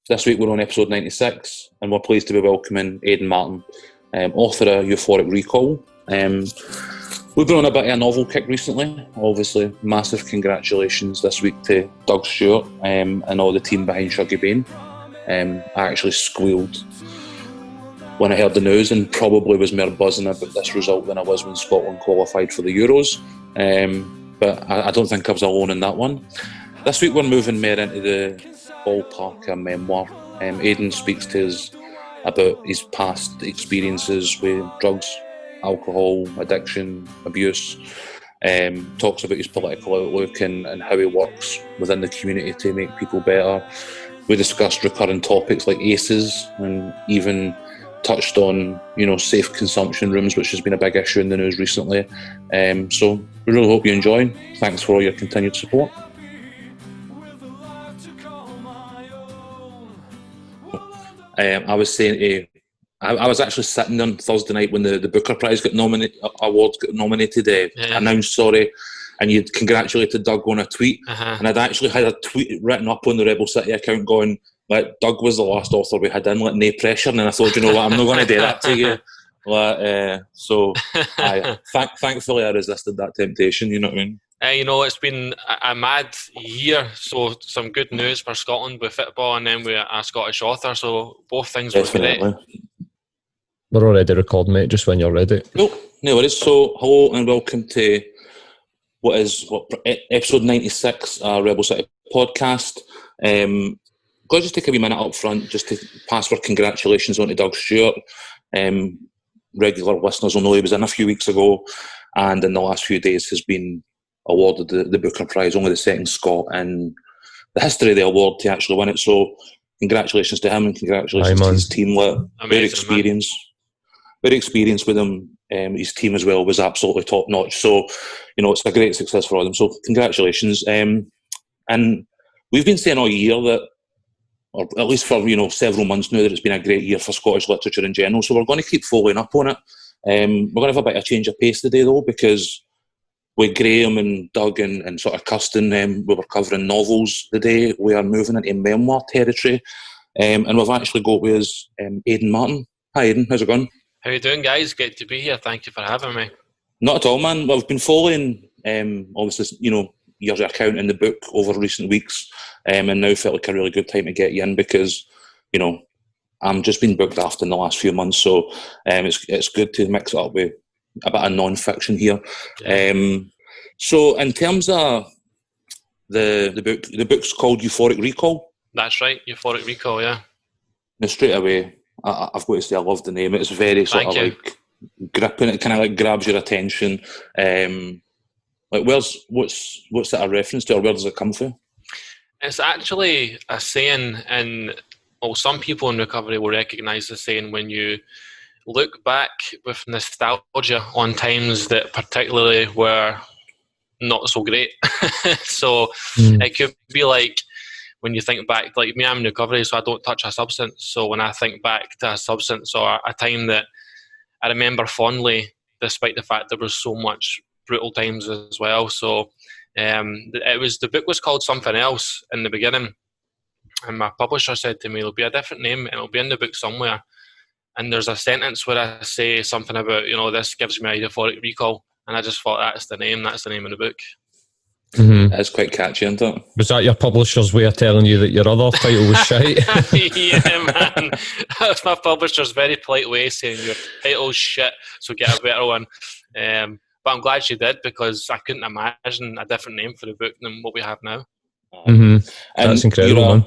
This week we're on episode 96, and we're pleased to be welcoming Aidan Martin, author of Euphoric Recall. We've been on a bit of a novel kick recently. Obviously, massive congratulations this week to Doug Stewart and all the team behind Shuggy Bain. I actually squealed when I heard the news, and probably was more buzzing about this result than I was when Scotland qualified for the Euros. But I don't think I was alone in that one. This week we're moving more into the ballpark of memoir. Aidan speaks to us about his past experiences with drugs, alcohol, addiction, abuse. Talks about his political outlook and how he works within the community to make people better. We discussed recurring topics like ACEs, and even touched on, safe consumption rooms, which has been a big issue in the news recently. So we really hope you enjoy. Thanks for all your continued support. I was saying to I was actually sitting on Thursday night when the Booker Prize awards got nominated, announced, and you'd congratulated Doug on a tweet, and I'd actually had a tweet written up on the Rebel City account going, like, Doug was the last author we had in, like, no pressure, and then I thought, you know what, I'm not going to do that to you. Thankfully I resisted that temptation, you know what I mean? It's been a mad year, so some good news for Scotland with football, and then with a Scottish author, so both things were great. We're already recording, mate, just when you're ready. No worries. So, hello and welcome to episode 96, Rebel City podcast. Got to just take a wee minute up front just to pass for congratulations on to Doug Stewart. Regular listeners will know he was in a few weeks ago, and in the last few days has been awarded the Booker Prize, only the second Scot in the history of the award to actually win it. So congratulations to him, and congratulations to his team. Very experienced with him. His team as well was absolutely top notch. So, it's a great success for all of them. So congratulations. And we've been saying all year that, or at least for several months now, that it's been a great year for Scottish literature in general. So we're going to keep following up on it. We're going to have a bit of change of pace today, though, because with Graham and Doug and sort of Kirsten, we were covering novels today. We are moving into memoir territory, and we've actually got with us Aidan Martin. Hi, Aidan. How's it going? How you doing, guys? Great to be here. Thank you for having me. Not at all, man. Well, I've been following, obviously, your account in the book over recent weeks, and now felt like a really good time to get you in because, I'm just been booked after in the last few months, so it's good to mix it up with a bit of non-fiction here. Yeah. So in terms of the book's called Euphoric Recall. That's right, Euphoric Recall, yeah. Now, straight away, I've got to say I love the name. It's very sort of like gripping. It kind of like grabs your attention. Like, what's that a reference to, or where does it come from? It's actually a saying, and some people in recovery will recognise the saying when you look back with nostalgia on times that particularly were not so great. So it could be like when you think back, like me, I'm in recovery, so I don't touch a substance. So when I think back to a substance or a time that I remember fondly, despite the fact there was so much brutal times as well. So the book was called something else in the beginning, and my publisher said to me, "It'll be a different name and it'll be in the book somewhere." And there's a sentence where I say something about, this gives me a euphoric recall. And I just thought, that's the name of the book. Mm-hmm. That's quite catchy, isn't it? Was that your publisher's way of telling you that your other title was shite? Yeah, man. That was my publisher's very polite way of saying your title's shit, so get a better one. But I'm glad she did, because I couldn't imagine a different name for the book than what we have now. Mm-hmm. That's incredible, man.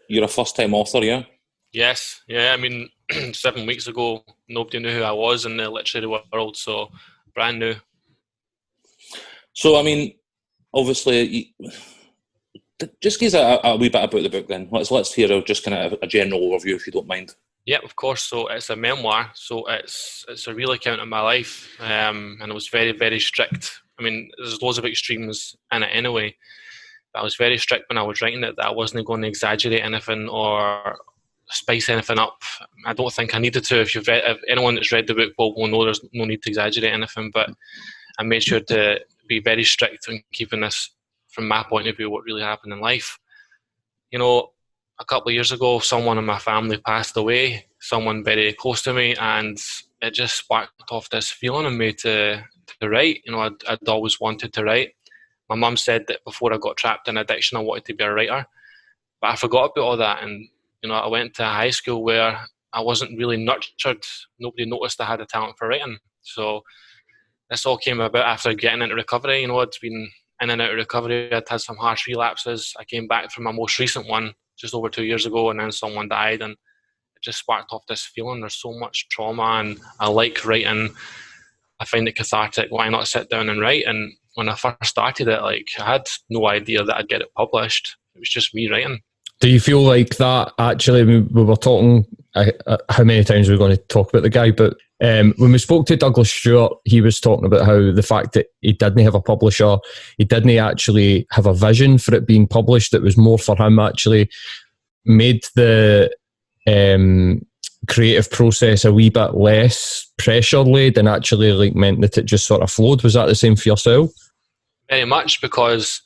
You're a first-time author, yeah? Yes, yeah. I mean, 7 weeks ago, nobody knew who I was in the literary world, so brand new. So, I mean, obviously, just give us a wee bit about the book then. Let's hear just kind of a general overview, if you don't mind. Yeah, of course. So it's a memoir, so it's a real account of my life, and it was very, very strict. I mean, there's loads of extremes in it anyway, but I was very strict when I was writing it that I wasn't going to exaggerate anything or spice anything up. I don't think I needed to. If anyone that's read the book will know there's no need to exaggerate anything, but I made sure to be very strict in keeping this, from my point of view, what really happened in life. a couple of years ago, someone in my family passed away, someone very close to me, and it just sparked off this feeling in me to write. I'd always wanted to write. My mum said that before I got trapped in addiction, I wanted to be a writer, but I forgot about all that. And I went to high school where I wasn't really nurtured. Nobody noticed I had a talent for writing. So this all came about after getting into recovery. I'd been in and out of recovery. I'd had some harsh relapses. I came back from my most recent one just over 2 years ago, and then someone died, and it just sparked off this feeling. There's so much trauma, and I like writing. I find it cathartic. Why not sit down and write? And when I first started it, I had no idea that I'd get it published. It was just me writing. Do you feel like that, actually, we were talking, how many times we're going to talk about the guy, but when we spoke to Douglas Stewart, he was talking about how the fact that he didn't have a publisher, he didn't actually have a vision for it being published, it was more for him actually made the creative process a wee bit less pressure laid and actually meant that it just sort of flowed. Was that the same for yourself? Very much, because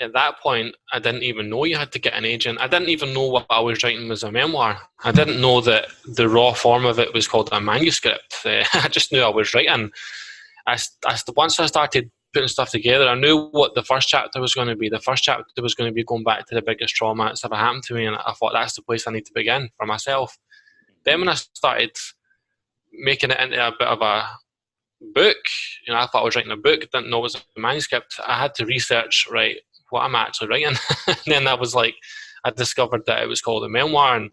at that point, I didn't even know you had to get an agent. I didn't even know what I was writing was a memoir. I didn't know that the raw form of it was called a manuscript. I just knew I was writing. Once I started putting stuff together, I knew what the first chapter was going to be. The first chapter was going to be going back to the biggest trauma that's ever happened to me, and I thought that's the place I need to begin for myself. Then when I started making it into a bit of a book, I thought I was writing a book, didn't know it was a manuscript. I had to research, right, what I'm actually writing. And then I discovered that it was called a memoir, and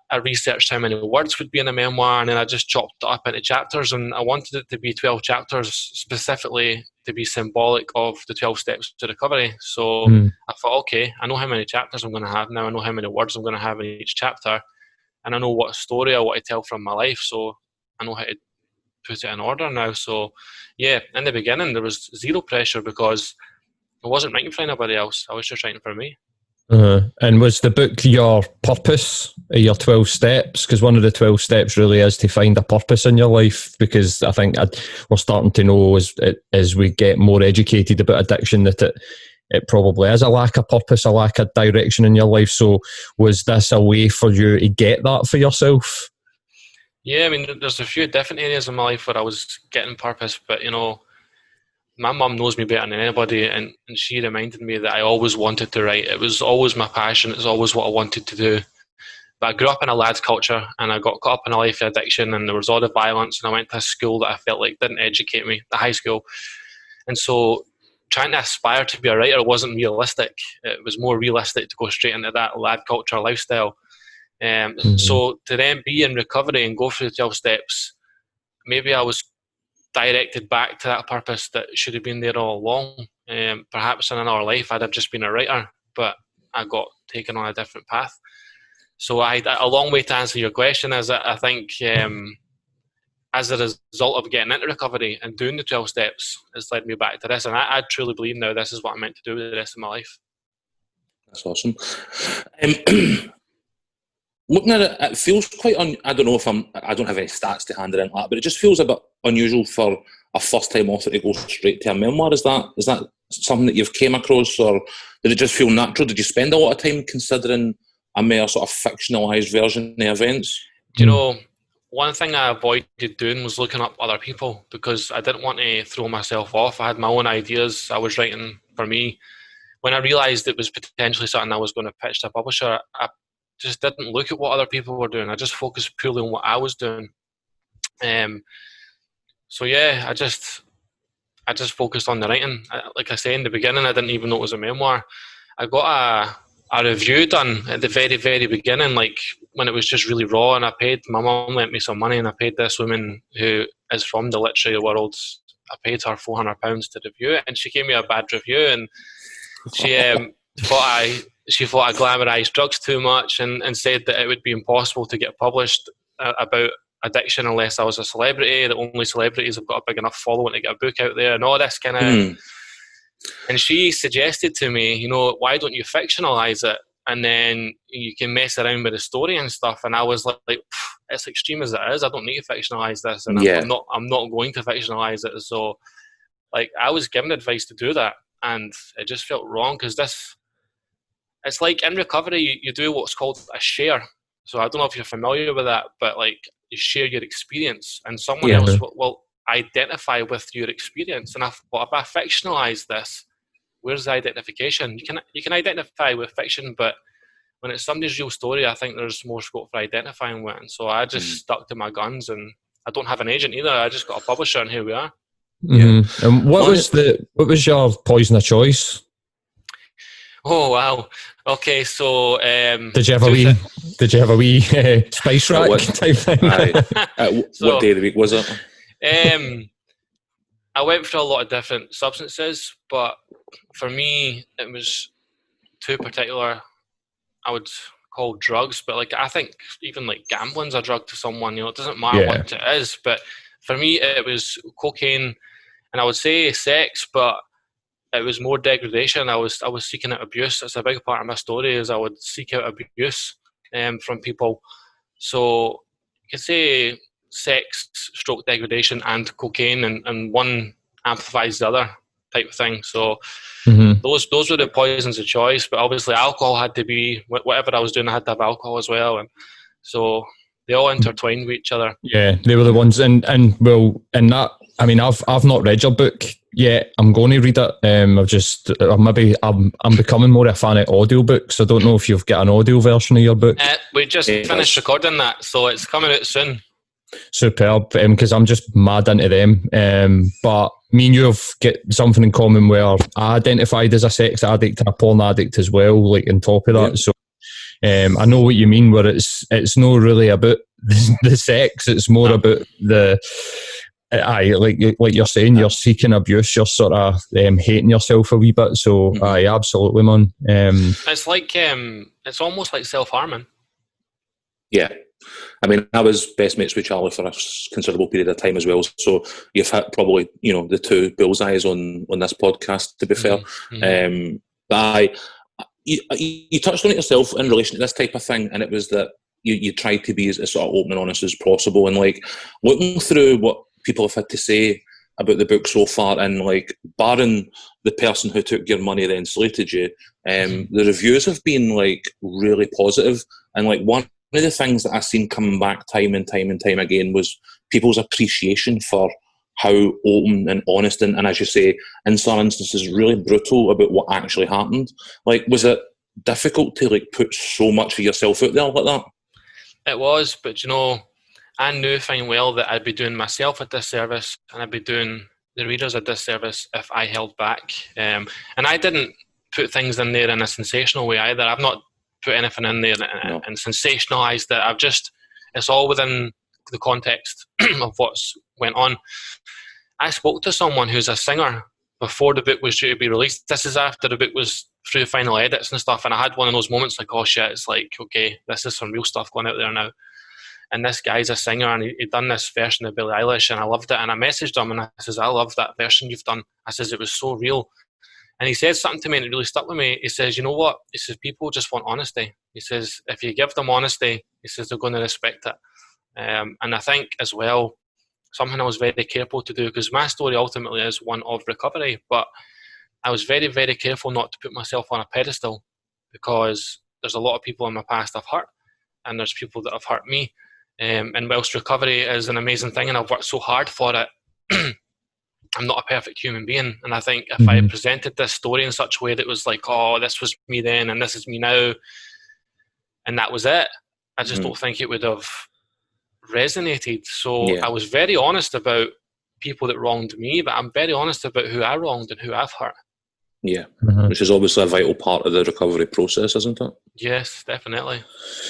I researched how many words would be in a memoir, and then I just chopped it up into chapters, and I wanted it to be 12 chapters specifically to be symbolic of the 12 steps to recovery. So I thought, okay, I know how many chapters I'm going to have now, I know how many words I'm going to have in each chapter, and I know what story I want to tell from my life, so I know how to put it in order now. So yeah, in the beginning there was zero pressure because I wasn't writing for anybody else. I was just writing for me. And was the book your purpose, your 12 steps? Because one of the 12 steps really is to find a purpose in your life, because I think we're starting to know as we get more educated about addiction that it probably is a lack of purpose, a lack of direction in your life. So was this a way for you to get that for yourself? Yeah, there's a few different areas in my life where I was getting purpose, but my mum knows me better than anybody, and she reminded me that I always wanted to write. It was always my passion. It was always what I wanted to do. But I grew up in a lad's culture, and I got caught up in a life of addiction, and there was all the violence, and I went to a school that I felt like didn't educate me, the high school. And so trying to aspire to be a writer wasn't realistic. It was more realistic to go straight into that lad culture lifestyle. So to then be in recovery and go through the 12 steps, maybe I was directed back to that purpose that should have been there all along. Perhaps in another life I'd have just been a writer, but I got taken on a different path. So a long way to answer your question is that I think as a result of getting into recovery and doing the 12 steps, it's led me back to this, and I truly believe now this is what I'm meant to do with the rest of my life. That's awesome. Looking at it, it feels quite I don't know if I don't have any stats to hand it in, but it just feels a bit unusual for a first-time author to go straight to a memoir. Is that something that you've came across, or did it just feel natural? Did you spend a lot of time considering a more sort of fictionalised version of the events? One thing I avoided doing was looking up other people, because I didn't want to throw myself off. I had my own ideas. I was writing for me. When I realised it was potentially something I was going to pitch to a publisher, I just didn't look at what other people were doing. I just focused purely on what I was doing. So yeah, I just focused on the writing. Like I say in the beginning, I didn't even know it was a memoir. I got a review done at the very, very beginning, like when it was just really raw, and my mum lent me some money, and I paid this woman who is from the literary world, I paid her £400 to review it, and she gave me a bad review, and she thought I glamorised drugs too much, and said that it would be impossible to get published about addiction unless I was a celebrity, that only celebrities have got a big enough following to get a book out there, and all this kind of... And she suggested to me, why don't you fictionalise it, and then you can mess around with the story and stuff. And I was like, it's extreme as it is, I don't need to fictionalise this, and I'm not going to fictionalise it. So I was given advice to do that, and it just felt wrong, because it's like in recovery, you do what's called a share. So I don't know if you're familiar with that, but like you share your experience, and someone else will identify with your experience. And I thought, if I fictionalize this, where's the identification? You can identify with fiction, but when it's somebody's real story, I think there's more scope for identifying with. And so I just stuck to my guns, and I don't have an agent either. I just got a publisher, and here we are. Yeah. And what was your poison of choice? Oh wow! Okay, so did you have a wee spice rack type thing? What day of the week was it? I went through a lot of different substances, but for me, it was two particular, I would call drugs. But like I think even like gambling's a drug to someone. You know, it doesn't matter what it is. But for me, it was cocaine, and I would say sex, but it was more degradation. I was seeking out abuse. That's a big part of my story, is I would seek out abuse from people. So you could say sex, stroke degradation, and cocaine, and one amplifies the other type of thing. So those were the poisons of choice. But obviously alcohol had to be, whatever I was doing, I had to have alcohol as well. And so they all intertwined with each other. Yeah, they were the ones. And well, in that, I mean, I've not read your book yet. I'm going to read it. I'm becoming more a fan of audiobooks. I don't know if you've got an audio version of your book. We just finished recording that, so it's coming out soon. Superb, because I'm just mad into them. But me and you have got something in common where I identified as a sex addict and a porn addict as well, like on top of that. So I know what you mean, where it's not really about the sex, it's more about the like you're saying, you're seeking abuse, you're sort of hating yourself a wee bit. So absolutely, man. It's like it's almost like self-harming. Yeah. I mean, I was best mates with Charlie for a considerable period of time as well. So you've hit probably, the two bullseyes on this podcast, to be fair. But you touched on it yourself in relation to this type of thing, and it was that you tried to be as sort of open and honest as possible. And like looking through what people have had to say about the book so far, and like barring the person who took your money then slated you, the reviews have been like really positive. And like one of the things that I've seen coming back time and time again was people's appreciation for how open and honest and as you say, in some instances, really brutal about what actually happened. Like, was it difficult to like put so much of yourself out there like that? It was, but I knew fine well that I'd be doing myself a disservice, and I'd be doing the readers a disservice if I held back. And I didn't put things in there in a sensational way either. I've not put anything in there and sensationalised it. It's all within the context of what's went on. I spoke to someone who's a singer before the book was due to be released. This is after the book was through final edits and stuff, and I had one of those moments like, oh shit, it's like, okay, this is some real stuff going out there now. And this guy's a singer, and he'd done this version of Billie Eilish, and I loved it. And I messaged him, and I says, I love that version you've done. I says, it was so real. And he said something to me, and it really stuck with me. He says, you know what? He says, people just want honesty. He says, if you give them honesty, he says, they're going to respect it. And I think as well, something I was very careful to do, because my story ultimately is one of recovery, but I was very, very careful not to put myself on a pedestal, because there's a lot of people in my past I've hurt, and there's people that have hurt me. And whilst recovery is an amazing thing and I've worked so hard for it, I'm not a perfect human being. And I think if I presented this story in such a way that was like, oh, this was me then and this is me now, and that was it, I just don't think it would have resonated. So I was very honest about people that wronged me, but I'm very honest about who I wronged and who I've hurt. Yeah, which is obviously a vital part of the recovery process, isn't it? Yes, definitely.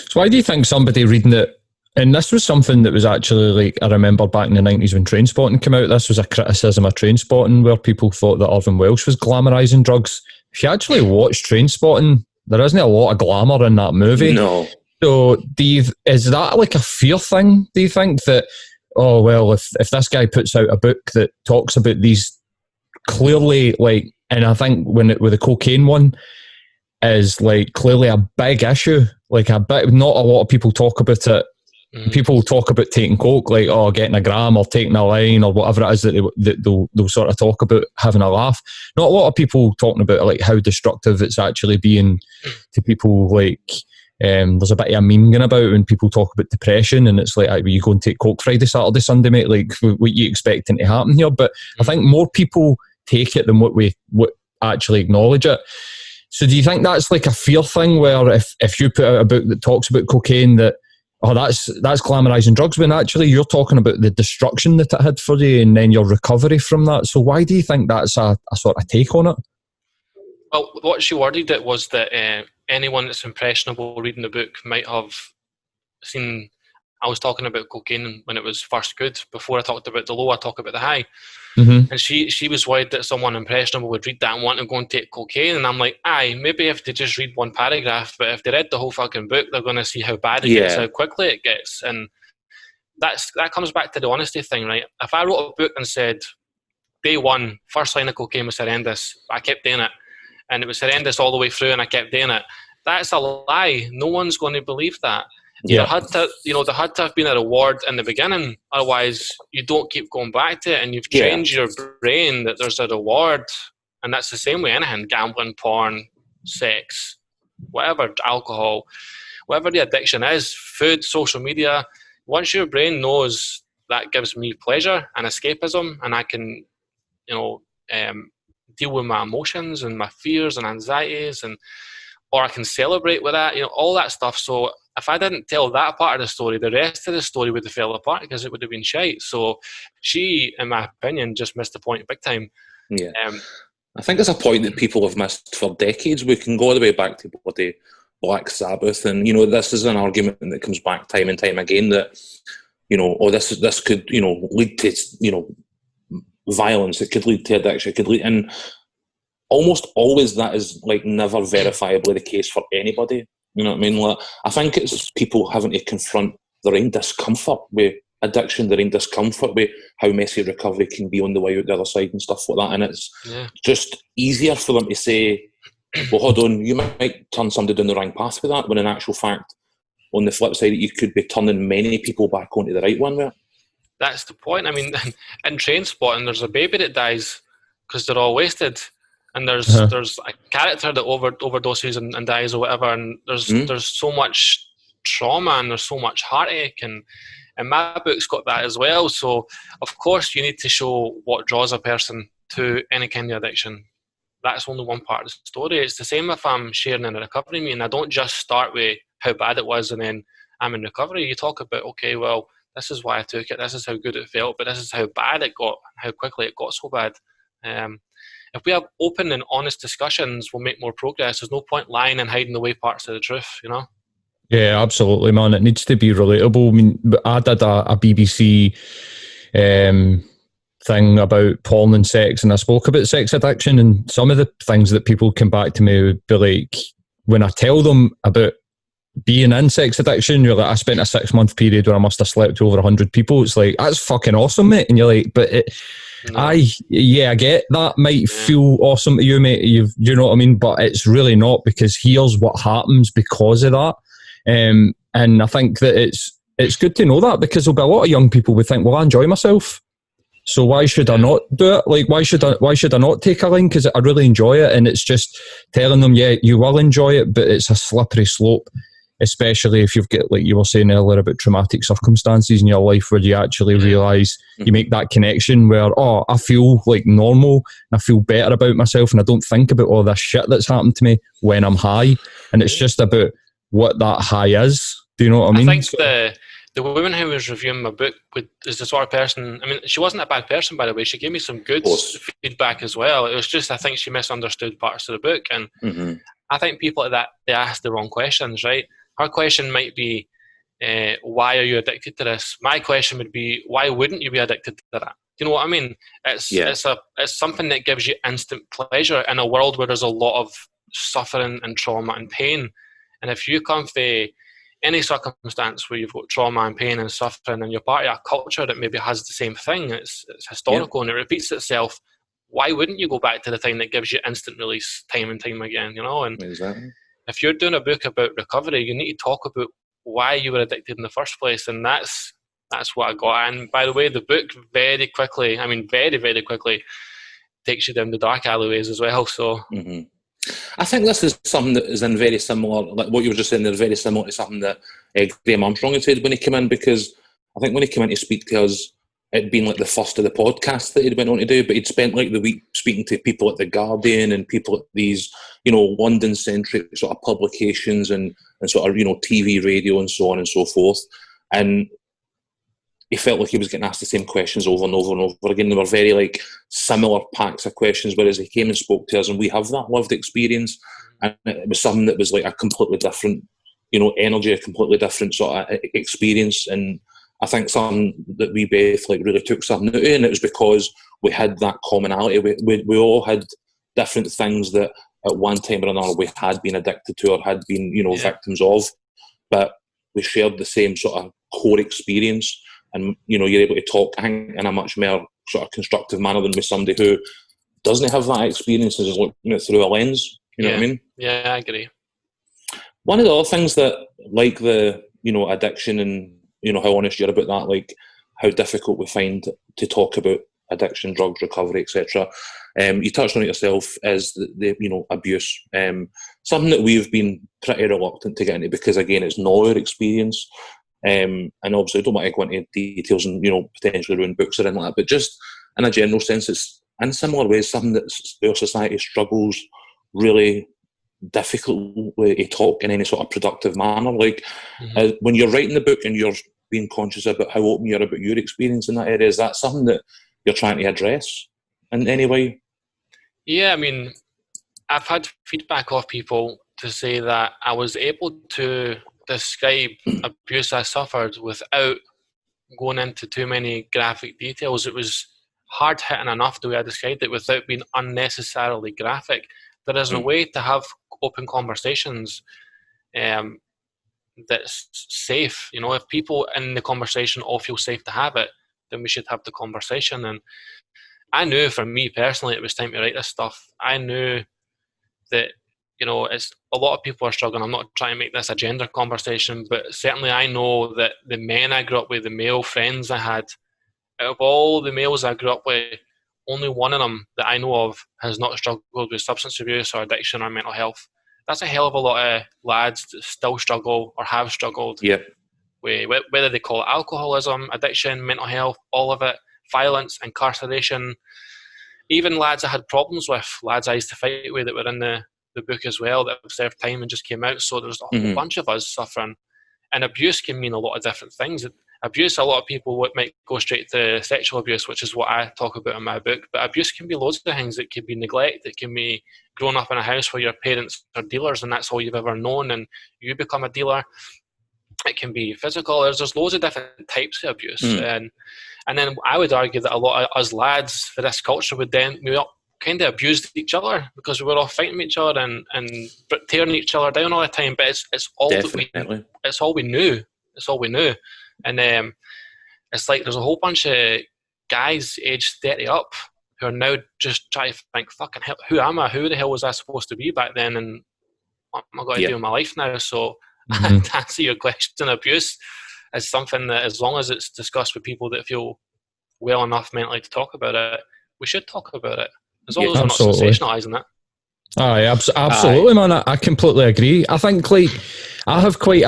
So why do you think somebody reading it, and this was something that was actually, like, I remember back in the 90s when Trainspotting came out, this was a criticism of Trainspotting where people thought that Irvine Welsh was glamorising drugs. If you actually watch Trainspotting, there isn't a lot of glamour in that movie. No. So is that like a fear thing, do you think, that, oh, well, if this guy puts out a book that talks about these clearly, like, and I think with the cocaine one is like clearly a big issue, like a bit, not a lot of people talk about it People talk about taking coke, like, oh, getting a gram or taking a line or whatever it is that they'll sort of talk about having a laugh. Not a lot of people talking about like how destructive it's actually being to people. Like, there's a bit of a meme going about when people talk about depression, and it's like, well, you go and take coke Friday, Saturday, Sunday, mate. Like, what you expecting to happen here? But I think more people take it than what actually acknowledge it. So do you think that's like a fear thing, where if you put out a book that talks about cocaine, that that's glamorising drugs, when actually you're talking about the destruction that it had for you and then your recovery from that? So why do you think that's a sort of take on it? Well, what she worded it was that anyone that's impressionable reading the book might have seen I was talking about cocaine when it was first good. Before I talked about the low, I talk about the high. Mm-hmm. And she was worried that someone impressionable would read that and want to go and take cocaine. And I'm like, aye, maybe if they just read one paragraph, but if they read the whole fucking book, they're going to see how bad it gets, how quickly it gets. And that comes back to the honesty thing, right? If I wrote a book and said, day one, first line of cocaine was horrendous, I kept doing it, and it was horrendous all the way through, and I kept doing it, that's a lie. No one's going to believe that. Yeah. There had to have been a reward in the beginning, otherwise you don't keep going back to it, and you've trained your brain that there's a reward. And that's the same way anything: gambling, porn, sex, whatever, alcohol, whatever the addiction is, food, social media. Once your brain knows that gives me pleasure and escapism, and I can deal with my emotions and my fears and anxieties, or I can celebrate with that, all that stuff. So if I didn't tell that part of the story, the rest of the story would have fell apart because it would have been shite. So she, in my opinion, just missed the point big time. Yeah. I think it's a point that people have missed for decades. We can go all the way back to bloody Black Sabbath, and this is an argument that comes back time and time again that this could lead to violence. It could lead to addiction. It could lead, and almost always that is like never verifiably the case for anybody. You know what I mean? Like, I think it's people having to confront their own discomfort with addiction, their own discomfort with how messy recovery can be on the way out the other side and stuff like that. And it's just easier for them to say, well, hold on, you might turn somebody down the wrong path with that, when in actual fact, on the flip side, you could be turning many people back onto the right one with it. That's the point. I mean, in Trainspotting, there's a baby that dies because they're all wasted. And there's a character that overdoses and dies or whatever, and there's so much trauma and there's so much heartache, and my book's got that as well. So of course you need to show what draws a person to any kind of addiction. That's only one part of the story. It's the same if I'm sharing in a recovery meeting. I don't just start with how bad it was and then I'm in recovery. You talk about, okay, well, this is why I took it, this is how good it felt, but this is how bad it got, how quickly it got so bad. If we have open and honest discussions, we'll make more progress. There's no point lying and hiding away parts of the truth, Yeah, absolutely, man. It needs to be relatable. I mean, I did a BBC thing about porn and sex, and I spoke about sex addiction, and some of the things that people come back to me would be like, when I tell them about being in sex addiction, you're like, I spent a 6-month period where I must have slept with over 100 people. It's like, that's fucking awesome, mate. And you're like, but I get that might feel awesome to you, mate. You know what I mean? But it's really not, because here's what happens because of that. And I think that it's good to know that, because there'll be a lot of young people who think, well, I enjoy myself, so why should I not do it? Like, why should I not take a line? Because I really enjoy it. And it's just telling them, yeah, you will enjoy it, but it's a slippery slope, especially if you've got, like you were saying earlier, about traumatic circumstances in your life where you actually realise you make that connection where, oh, I feel like normal and I feel better about myself and I don't think about all this shit that's happened to me when I'm high. And it's just about what that high is. Do you know what I mean? I think the woman who was reviewing my book is the sort of person, I mean, she wasn't a bad person, by the way. She gave me some good feedback as well. It was just, I think she misunderstood parts of the book. And I think people like that, they ask the wrong questions, right? Her question might be, why are you addicted to this? My question would be, why wouldn't you be addicted to that? Do you know what I mean? It's something that gives you instant pleasure in a world where there's a lot of suffering and trauma and pain. And if you come from any circumstance where you've got trauma and pain and suffering, and you're part of a culture that maybe has the same thing, it's historical and it repeats itself, why wouldn't you go back to the thing that gives you instant release time and time again, And exactly. If you're doing a book about recovery, you need to talk about why you were addicted in the first place. And that's what I got. And by the way, the book very, very quickly takes you down the dark alleyways as well. So I think this is something that is in very similar, like what you were just saying there, very similar to something that Graham Armstrong had said when he came in, because I think when he came in to speak to us, it'd been like the first of the podcasts that he'd went on to do, but he'd spent like the week speaking to people at The Guardian and people at these, London-centric sort of publications and sort of, TV, radio and so on and so forth. And he felt like he was getting asked the same questions over and over and over again. They were very like similar packs of questions, whereas he came and spoke to us and we have that lived experience. And it was something that was like a completely different, energy, a completely different sort of experience. And I think something that we both like really took something out of, and it was because we had that commonality. We all had different things that at one time or another we had been addicted to or had been, victims of, but we shared the same sort of core experience. And, you're able to talk, I think, in a much more sort of constructive manner than with somebody who doesn't have that experience and is looking at it through a lens. You know what I mean? Yeah, I agree. One of the other things that, like the, addiction and, how honest you're about that, like how difficult we find to talk about addiction, drugs, recovery, etc. You touched on it yourself, is the abuse. Something that we've been pretty reluctant to get into because, again, it's not our experience. And obviously I don't want to go into details and potentially ruin books or anything like that, but just in a general sense, it's in similar ways something that our society struggles really difficultly to talk in any sort of productive manner. Like when you're writing the book and you're being conscious about how open you're about your experience in that area, is that something that you're trying to address in any way? Yeah, I mean, I've had feedback of people to say that I was able to describe abuse I suffered without going into too many graphic details. It was hard hitting enough the way I described it without being unnecessarily graphic. There is a way to have open conversations that's safe. If people in the conversation all feel safe to have it, then we should have the conversation. And I knew for me personally it was time to write this stuff. I knew that it's a lot of people are struggling. I'm not trying to make this a gender conversation, but certainly I know that the men I grew up with, the male friends I had, out of all the males I grew up with, only one of them that I know of has not struggled with substance abuse or addiction or mental health. That's a hell of a lot of lads that still struggle or have struggled with, whether they call it alcoholism, addiction, mental health, all of it, violence, incarceration. Even lads I had problems with, lads I used to fight with that were in the book as well, that have served time and just came out. So there's a whole bunch of us suffering. And abuse can mean a lot of different things. Abuse, a lot of people might go straight to sexual abuse, which is what I talk about in my book. But abuse can be loads of things. It can be neglect. It can be growing up in a house where your parents are dealers and that's all you've ever known and you become a dealer. It can be physical. There's loads of different types of abuse. And then I would argue that a lot of us lads for this culture we all kind of abused each other because we were all fighting each other and tearing each other down all the time. But it's all it's all we knew. It's all we knew. And it's like there's a whole bunch of guys aged 30 up who are now just trying to think, fucking hell, who am I? Who the hell was I supposed to be back then? And what am I going to do in my life now? So to answer your question, abuse is something that as long as it's discussed with people that feel well enough mentally to talk about it, we should talk about it. As long as we're not sensationalising it. Aye, absolutely, man. I completely agree. I think I have quite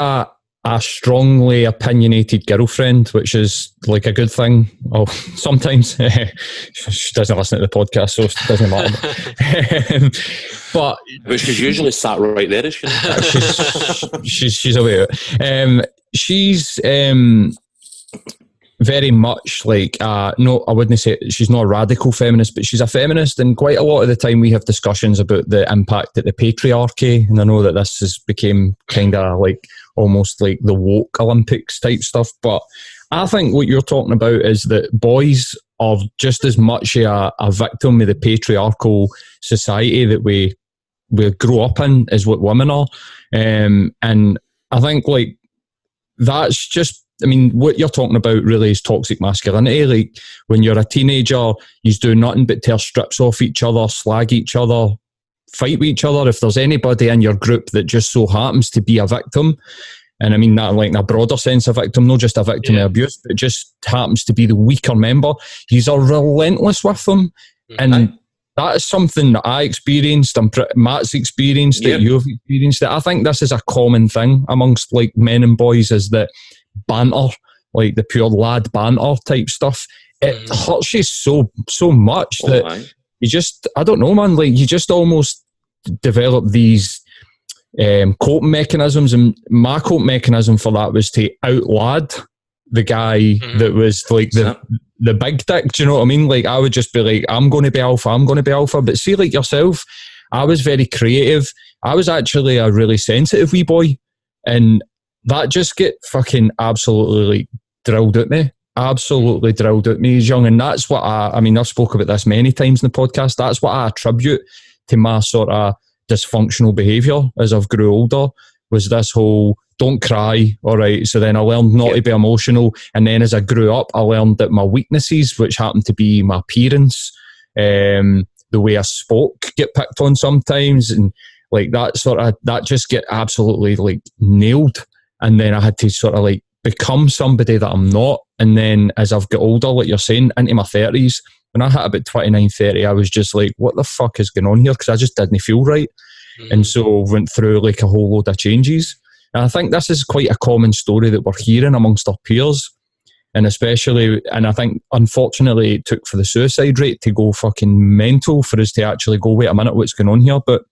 a strongly opinionated girlfriend, which is like a good thing. Oh, sometimes she doesn't listen to the podcast, so it doesn't matter. But she's usually sat right there, is she? she's aware. She's very much like no, I wouldn't say she's not a radical feminist, but she's a feminist, and quite a lot of the time we have discussions about the impact that the patriarchy, and I know that this has become kind of like almost like the woke Olympics type stuff, but I think what you're talking about is that boys are just as much a victim of the patriarchal society that we grow up in as what women are, and I think like that's just, I mean, what you're talking about really is toxic masculinity. Like when you're a teenager, you do nothing but tear strips off each other, slag each other, fight with each other. If there's anybody in your group that just so happens to be a victim, and I mean that in like in a broader sense, a victim, not just a victim of abuse, but just happens to be the weaker member, he's relentless with them. And that is something that I experienced, and Matt's experienced it, you've experienced it. I think this is a common thing amongst like men and boys, is that banter, like the pure lad banter type stuff, it hurts you so much that you just, I don't know, man, like you just almost develop these coping mechanisms. And my coping mechanism for that was to outlad the guy that was like the big dick. Do you know what I mean? Like I would just be like, I'm going to be alpha. But see, like yourself, I was very creative. I was actually a really sensitive wee boy, and that just get fucking absolutely like drilled at me. Absolutely drilled at me as young. And that's what I mean, I've spoken about this many times in the podcast. That's what I attribute to my sort of dysfunctional behaviour as I've grew older, was this whole don't cry, all right. So then I learned not to be emotional, and then as I grew up I learned that my weaknesses, which happened to be my appearance, the way I spoke, get picked on sometimes, and like that just get absolutely like nailed. And then I had to sort of like become somebody that I'm not. And then as I've got older, like you're saying, into my 30s, when I hit about 29, 30, I was just like, what the fuck is going on here? Because I just didn't feel right. And so went through like a whole load of changes. And I think this is quite a common story that we're hearing amongst our peers. And especially, and I think unfortunately it took for the suicide rate to go fucking mental for us to actually go, wait a minute, what's going on here? But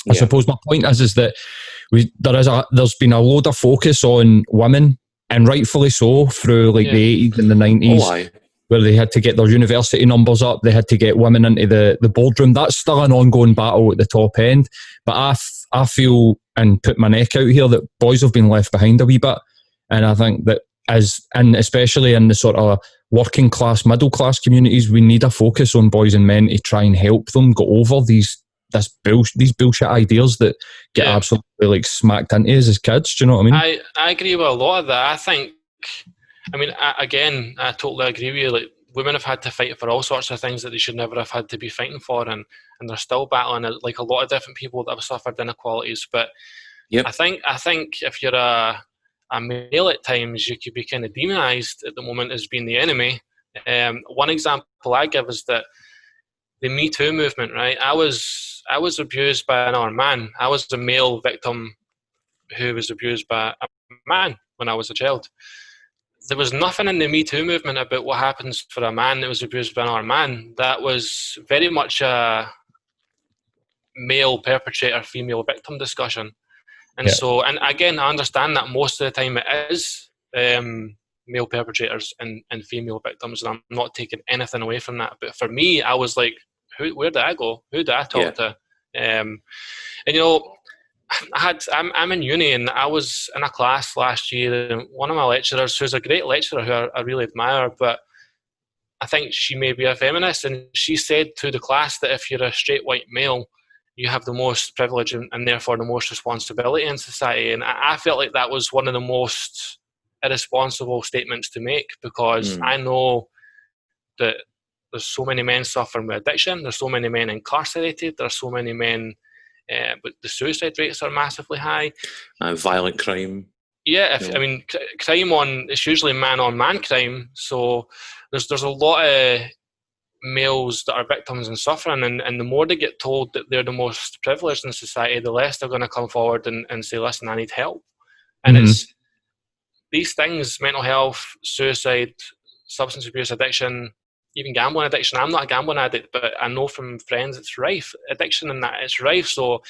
I suppose my point is that there's been a load of focus on women, and rightfully so, through like the 80s and the 90s, where they had to get their university numbers up, they had to get women into the boardroom. That's still an ongoing battle at the top end. But I feel, and put my neck out here, that boys have been left behind a wee bit. And I think that and especially in the sort of working class, middle class communities, we need a focus on boys and men to try and help them get over these bullshit ideas that get absolutely like smacked into us as kids. Do you know what I mean? I agree with a lot of that. I totally agree with you. Like, women have had to fight for all sorts of things that they should never have had to be fighting for, and they're still battling it, like a lot of different people that have suffered inequalities. But I think if you're a male at times, you could be kind of demonized at the moment as being the enemy. One example I give is that the Me Too movement, right? I was abused by another man. I was a male victim who was abused by a man when I was a child. There was nothing in the Me Too movement about what happens for a man that was abused by another man. That was very much a male perpetrator, female victim discussion. And so, and again, I understand that most of the time it is male perpetrators and female victims, and I'm not taking anything away from that. But for me, I was like, where did I go? Who did I talk to? And you know, I'm in uni, and I was in a class last year, and one of my lecturers, who's a great lecturer who I really admire, but I think she may be a feminist, and she said to the class that if you're a straight white male, you have the most privilege and therefore the most responsibility in society. And I felt like that was one of the most irresponsible statements to make, because I know that there's so many men suffering with addiction, there's so many men incarcerated, there's so many men, but the suicide rates are massively high. Violent crime. Yeah, crime it's usually man-on-man crime, so there's a lot of males that are victims and suffering, and the more they get told that they're the most privileged in society, the less they're going to come forward and say, listen, I need help. And it's these things: mental health, suicide, substance abuse, addiction, even gambling addiction. I'm not a gambling addict, but I know from friends it's rife. Addiction and that, it's rife. So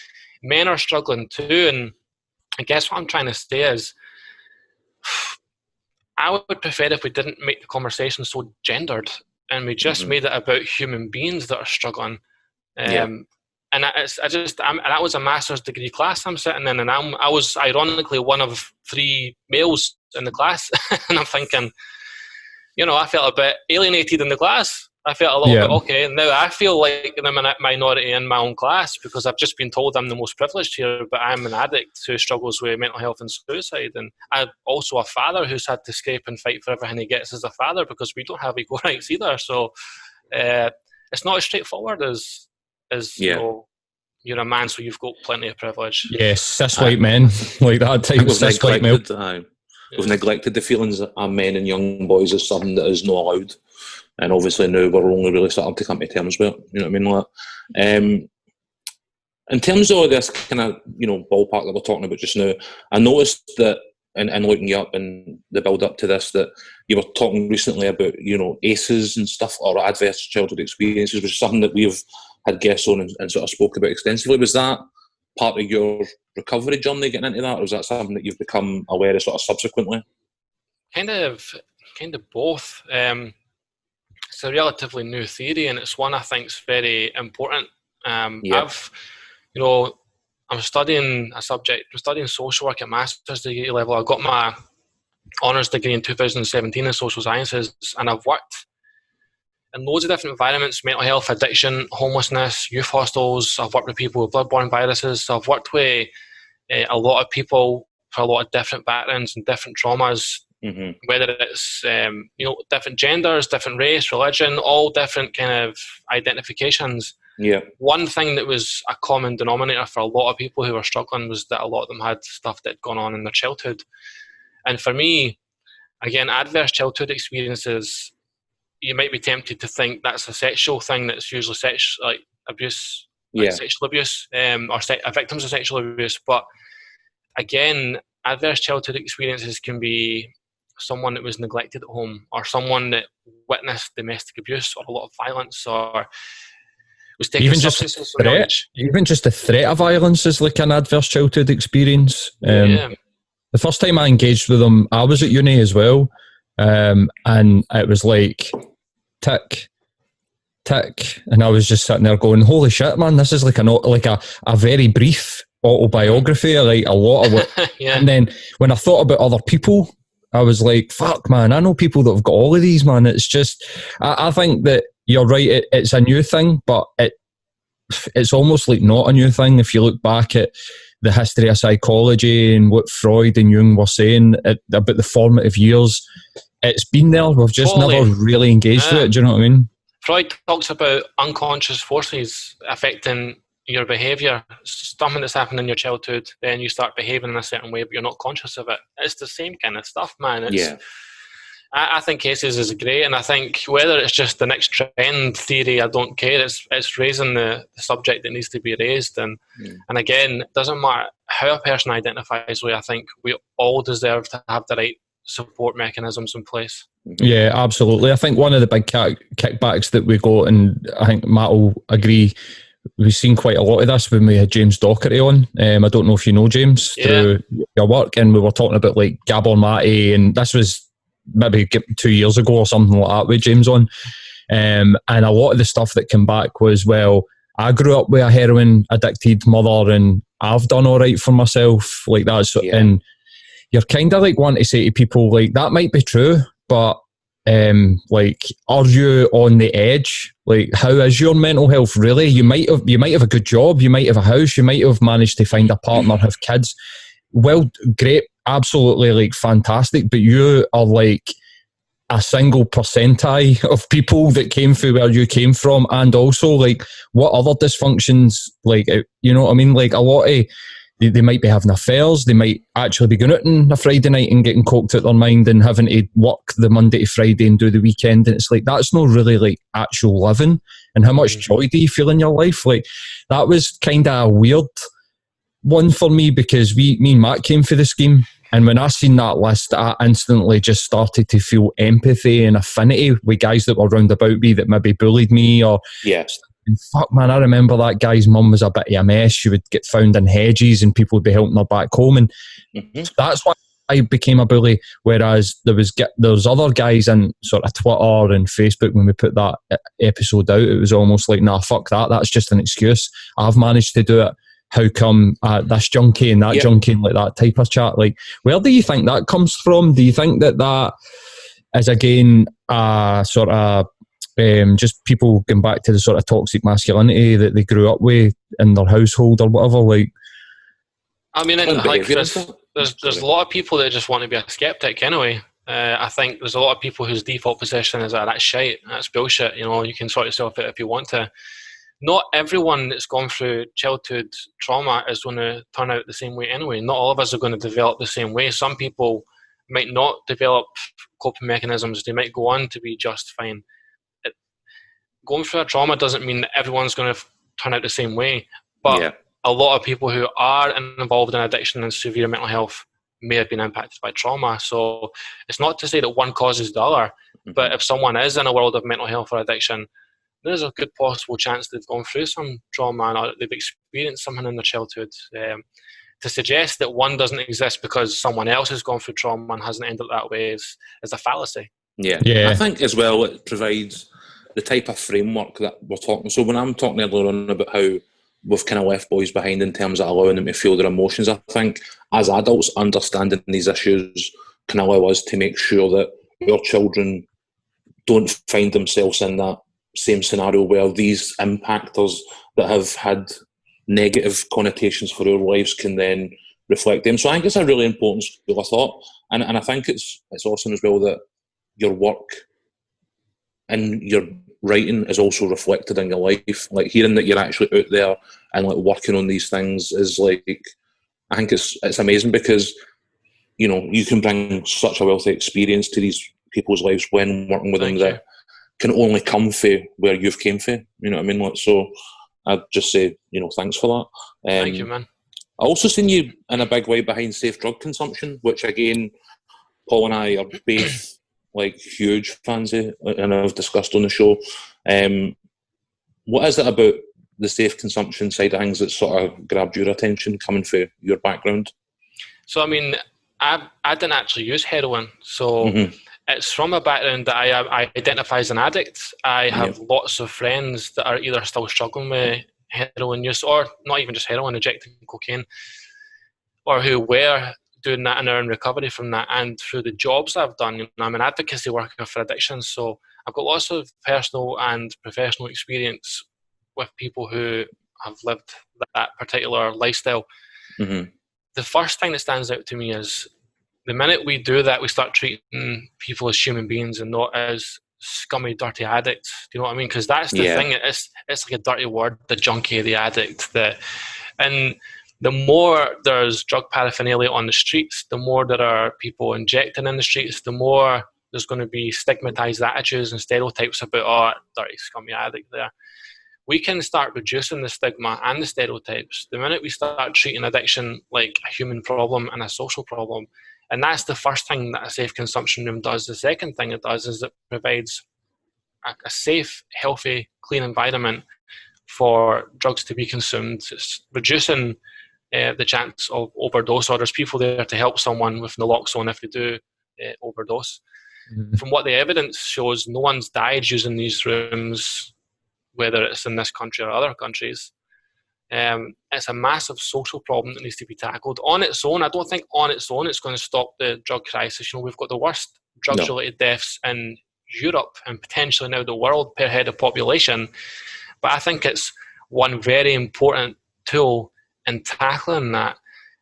men are struggling too. And I guess what I'm trying to say is, I would prefer if we didn't make the conversation so gendered, and we just made it about human beings that are struggling. And that was a master's degree class I'm sitting in, and I was ironically one of 3 males in the class. And I'm thinking, I felt a bit alienated in the class. I felt a little bit, okay, now I feel like I'm a minority in my own class because I've just been told I'm the most privileged here, but I'm an addict who struggles with mental health and suicide. And I'm also a father who's had to scrape and fight for everything he gets as a father, because we don't have equal rights either. So it's not as straightforward as you're a man, so you've got plenty of privilege. Yes, cis white men, like that type of cis white male. We've neglected the feelings of men and young boys as something that is not allowed. And obviously now we're only really starting to come to terms with it. You know what I mean? Like, in terms of this kind of, ballpark that we're talking about just now, I noticed that, and looking you up in the build up to this, that you were talking recently about, ACEs and stuff, or adverse childhood experiences, which is something that we've had guests on and sort of spoke about extensively. Was that part of your recovery journey getting into that, or is that something that you've become aware of sort of subsequently? Kind of both. It's a relatively new theory, and it's one I think is very important. I'm studying a subject. I'm studying social work at master's degree level. I got my honours degree in 2017 in social sciences, and I've worked in loads of different environments: mental health, addiction, homelessness, youth hostels. I've worked with people with bloodborne viruses. So I've worked with a lot of people for a lot of different backgrounds and different traumas. Mm-hmm. Whether it's different genders, different race, religion, all different kind of identifications. Yeah. One thing that was a common denominator for a lot of people who were struggling was that a lot of them had stuff that had gone on in their childhood. And for me, again, adverse childhood experiences, you might be tempted to think that's a sexual thing, that's usually like abuse, like sexual abuse, or victims of sexual abuse. But again, adverse childhood experiences can be someone that was neglected at home, or someone that witnessed domestic abuse or a lot of violence, or was taking substances from young age. Even just the threat of violence is like an adverse childhood experience. The first time I engaged with them, I was at uni as well, and it was like tick, and I was just sitting there going, "Holy shit, man! This is like a very brief autobiography, like a lot of it." And then when I thought about other people, I was like, "Fuck, man! I know people that have got all of these, man." It's just, I think that you're right. It's a new thing, but it's almost like not a new thing if you look back at the history of psychology and what Freud and Jung were saying about the formative years. It's been there. We've just never really engaged with it. Do you know what I mean? Freud talks about unconscious forces affecting your behaviour. Something that's happened in your childhood, then you start behaving in a certain way, but you're not conscious of it. It's the same kind of stuff, man. I think cases is great, and I think whether it's just the next trend theory, I don't care. It's raising the subject that needs to be raised, and again, it doesn't matter how a person identifies with. I think we all deserve to have the right support mechanisms in place. Yeah, absolutely. I think one of the big kickbacks that we got, and I think Matt will agree, we've seen quite a lot of this when we had James Docherty on. I don't know if you know James through your work, and we were talking about like Gabor Mate, and this was maybe 2 years ago or something like that with James on. And a lot of the stuff that came back was, well, I grew up with a heroin addicted mother and I've done all right for myself, like that. So, and you're kind of like wanting to say to people, like, that might be true, but like, are you on the edge? Like, how is your mental health really? You might have a good job, you might have a house, you might have managed to find a partner, have kids. Well, great, absolutely, like, fantastic, but you are like a single percentile of people that came through where you came from, and also like what other dysfunctions, like, you know what I mean, like a lot of they might be having affairs, they might actually be going out on a Friday night and getting coked out their mind and having to work the Monday to Friday and do the weekend, and it's like, that's not really like actual living. And how much joy do you feel in your life? Like, that was kind of a weird one for me, because me and Matt came for the scheme, and when I seen that list, I instantly just started to feel empathy and affinity with guys that were round about me that maybe bullied me, or fuck, man, I remember that guy's mum was a bit of a mess. She would get found in hedges and people would be helping her back home, and that's why I became a bully. Whereas there was other guys in sort of Twitter and Facebook, when we put that episode out, it was almost like, nah, fuck that, that's just an excuse, I've managed to do it, how come this junkie and that junkie, and like that type of chat. Like, where do you think that comes from? Do you think that is again sort of just people going back to the sort of toxic masculinity that they grew up with in their household or whatever? Like, I mean, like, there's a lot of people that just want to be a skeptic anyway. I think there's a lot of people whose default position is that's shite, that's bullshit, you know, you can sort yourself out if you want to. not everyone that's gone through childhood trauma is going to turn out the same way anyway. Not all of us are going to develop the same way. Some people might not develop coping mechanisms. They might go on to be just fine. Going through a trauma doesn't mean that everyone's going to turn out the same way. But a lot of people who are involved in addiction and severe mental health may have been impacted by trauma. So it's not to say that one causes the other. But if someone is in a world of mental health or addiction, there's a good possible chance they've gone through some trauma or they've experienced something in their childhood. To suggest that one doesn't exist because someone else has gone through trauma and hasn't ended up that way is a fallacy. Yeah. I think as well it provides the type of framework that we're talking. So when I'm talking earlier on about how we've kind of left boys behind in terms of allowing them to feel their emotions, I think as adults understanding these issues can allow us to make sure that our children don't find themselves in that same scenario where these impactors that have had negative connotations for our lives can then reflect them. So I think it's a really important school of thought, and I think it's awesome as well that your work and your writing is also reflected in your life. Like hearing that you're actually out there and like working on these things is like, I think it's amazing because you know you can bring such a wealthy experience to these people's lives when working with them that can only come from where you've came from. You know what I mean? Like, so I'd just say, you know, thanks for that. Thank you, man. I also seen you in a big way behind safe drug consumption, which again, Paul and I are both like huge fans of, and I've discussed on the show. What is it about the safe consumption side of things that sort of grabbed your attention coming from your background? So, I mean, I didn't actually use heroin. So it's from a background that I identify as an addict. I have lots of friends that are either still struggling with heroin use or not even just heroin, injecting cocaine, or who were doing that and are in recovery from that. And through the jobs I've done, you know, I'm an advocacy worker for addiction. So I've got lots of personal and professional experience with people who have lived that particular lifestyle. The first thing that stands out to me is the minute we do that, we start treating people as human beings and not as scummy, dirty addicts. Do you know what I mean? Because that's the thing. It's like a dirty word, the junkie, the addict. And the more there's drug paraphernalia on the streets, the more there are people injecting in the streets, the more there's going to be stigmatized attitudes and stereotypes about, dirty, scummy addict there. We can start reducing the stigma and the stereotypes the minute we start treating addiction like a human problem and a social problem. And that's the first thing that a safe consumption room does. The second thing it does is it provides a safe, healthy, clean environment for drugs to be consumed. It's reducing the chance of overdose, or there's people there to help someone with naloxone if they do overdose. From what the evidence shows, no one's died using these rooms, whether it's in this country or other countries. It's a massive social problem that needs to be tackled. On its own, I don't think on its own it's going to stop the drug crisis. You know, we've got the worst drugs-related deaths in Europe and potentially now the world per head of population. But I think it's one very important tool in tackling that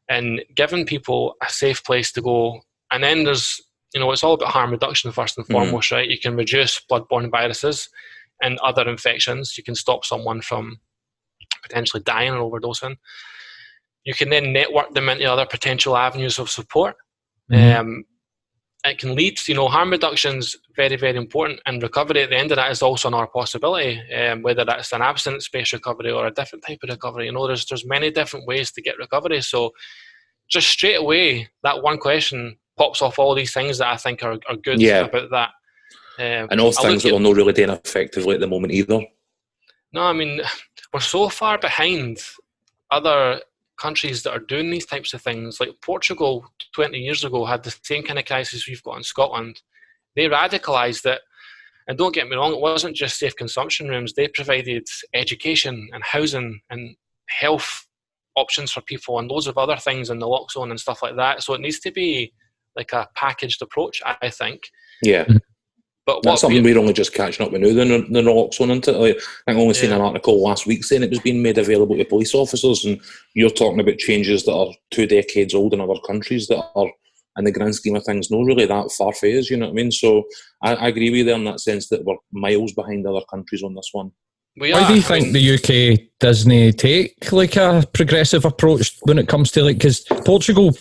and giving people a safe place to go. And then there's, you know, it's all about harm reduction first and foremost, right? You can reduce blood-borne viruses and other infections. You can stop someone from potentially dying or overdosing. You can then network them into other potential avenues of support. It can lead to, you know, harm reduction's very, very important, and recovery at the end of that is also another possibility, whether that's an abstinence-based recovery or a different type of recovery. You know, there's many different ways to get recovery. So just straight away, that one question pops off all these things that I think are good about that. And all things that we're not really doing effectively at the moment either. No, I mean, we're so far behind other countries that are doing these types of things. Like Portugal 20 years ago had the same kind of crisis we've got in Scotland. They radicalised it, and don't get me wrong, it wasn't just safe consumption rooms. They provided education and housing and health options for people and loads of other things in the naloxone and stuff like that. So it needs to be like a packaged approach, I think. Yeah. But that's something we're only just catching up with now, the naloxone, isn't it? Like, I only seen an article last week saying it was being made available to police officers, and you're talking about changes that are 2 decades old in other countries that are, in the grand scheme of things, not really that far-fetched, you know what I mean? So I agree with you there in that sense that we're miles behind other countries on this one. Why do you think the UK doesn't take like a progressive approach when it comes to like, because Portugal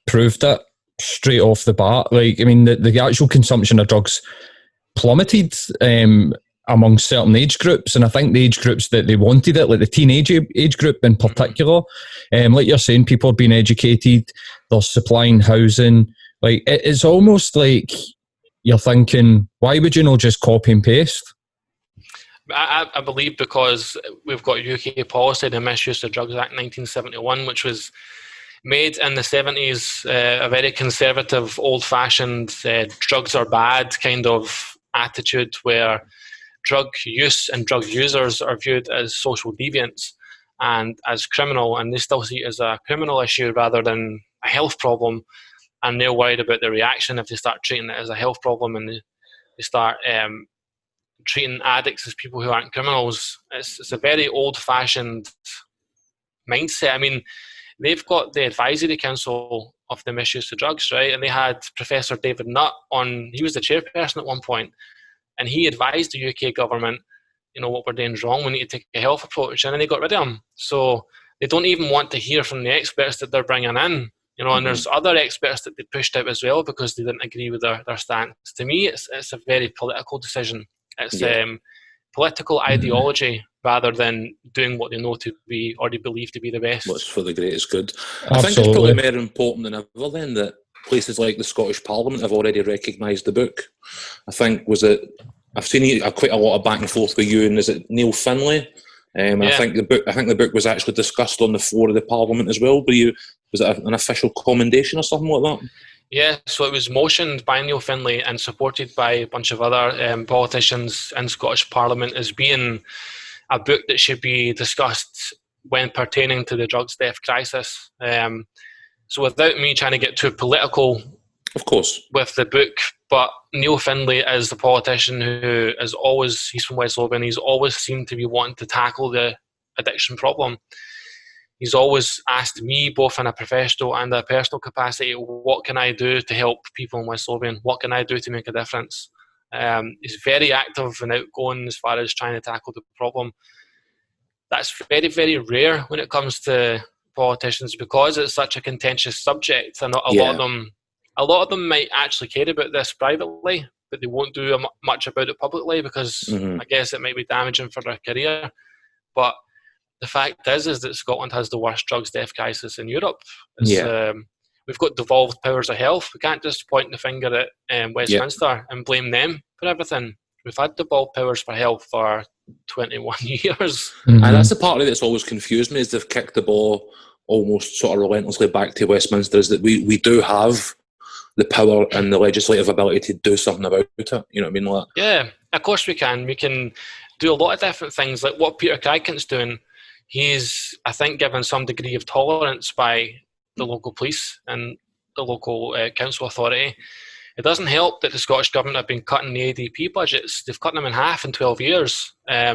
proved it straight off the bat. Like, I mean, the actual consumption of drugs plummeted among certain age groups, and I think the age groups that they wanted it, like the teenage age group in particular, like you're saying, people are being educated, they're supplying housing. Like, it's almost like you're thinking, why would you not just copy and paste? I believe because we've got UK policy, the Misuse of Drugs Act 1971, which was made in the 70s, a very conservative, old-fashioned, drugs are bad kind of attitude, where drug use and drug users are viewed as social deviants and as criminal, and they still see it as a criminal issue rather than a health problem, and they're worried about the reaction if they start treating it as a health problem and they start treating addicts as people who aren't criminals. It's a very old-fashioned mindset. I mean, they've got the advisory council of the misuse of drugs, right? And they had Professor David Nutt on. He was the chairperson at one point, and he advised the UK government, what we're doing is wrong, we need to take a health approach, and then they got rid of him. So they don't even want to hear from the experts that they're bringing in, and there's other experts that they pushed out as well because they didn't agree with their stance. To me, it's a very political decision. It's political ideology rather than doing what they know to be, or they believe to be, the best. What's for the greatest good. Absolutely. I think it's probably more important than ever then that places like the Scottish Parliament have already recognised the book. I think, I've seen quite a lot of back and forth with you and is it Neil Finlay? I think the book was actually discussed on the floor of the Parliament as well. Was it an official commendation or something like that? Yeah, so it was motioned by Neil Finlay and supported by a bunch of other politicians in Scottish Parliament as being a book that should be discussed when pertaining to the drugs death crisis. So without me trying to get too political, of course, with the book, but Neil Finlay is the politician who is always, he's from West Lothian, he's always seemed to be wanting to tackle the addiction problem. He's always asked me, both in a professional and a personal capacity, what can I do to help people in West Lothian? What can I do to make a difference? He's very active and outgoing as far as trying to tackle the problem. That's very, very rare when it comes to politicians because it's such a contentious subject, and a lot of them might actually care about this privately, but they won't do much about it publicly because I guess it might be damaging for their career. But the fact is that Scotland has the worst drugs death crisis in Europe. We've got devolved powers of health. We can't just point the finger at Westminster and blame them for everything. We've had devolved powers for health for 21 years. And that's the part of it that's always confused me, is they've kicked the ball almost sort of relentlessly back to Westminster, is that we do have the power and the legislative ability to do something about it. You know what I mean? Like, yeah, of course we can. We can do a lot of different things, like what Peter Crichton's doing. He's, I think, given some degree of tolerance by the local police and the local council authority. It doesn't help that the Scottish Government have been cutting the ADP budgets. They've cut them in half in 12 years. I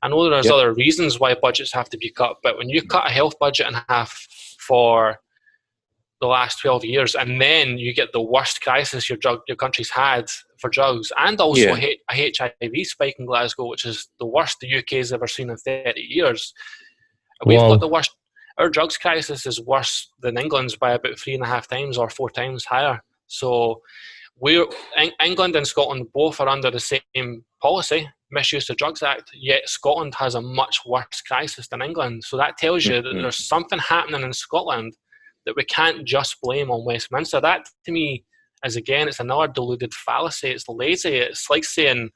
know there's other reasons why budgets have to be cut, but when you cut a health budget in half for the last 12 years, and then you get the worst crisis your country's had for drugs, and also a HIV spike in Glasgow, which is the worst the UK's ever seen in 30 years. We've got the worst. Our drugs crisis is worse than England's by about 3.5 times or 4 times higher. So England and Scotland both are under the same policy, Misuse of Drugs Act, yet Scotland has a much worse crisis than England. So that tells you that there's something happening in Scotland that we can't just blame on Westminster. That, to me, is, again, it's another deluded fallacy. It's lazy. It's like saying,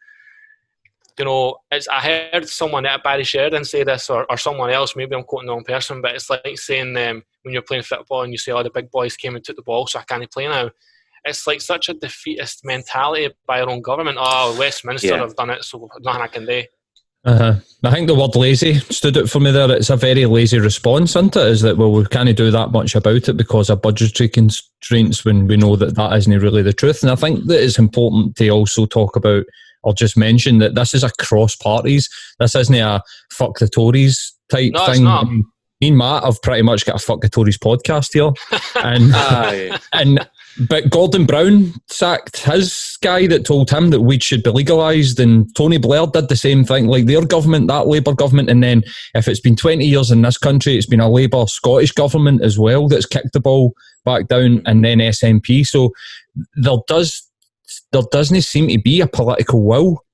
I heard someone at Barry Sheridan say this, or someone else, maybe I'm quoting the wrong person, but it's like saying when you're playing football and you say, the big boys came and took the ball, so I can't play now. It's like such a defeatist mentality by our own government. Westminster have done it, so nothing I can do. I think the word lazy stood out for me there. It's a very lazy response, isn't it? Is that, we can't do that much about it because of budgetary constraints, when we know that isn't really the truth. And I think that it's important to also talk about, or just mention, that this is across parties. This isn't a fuck the Tories type thing. It's not. Me and Matt have pretty much got a fuck the Tories podcast here. And But Gordon Brown sacked his guy that told him that weed should be legalised, and Tony Blair did the same thing. Like their government, that Labour government, and then if it's been 20 years in this country, it's been a Labour Scottish government as well that's kicked the ball back down, and then SNP. So there doesn't seem to be a political will.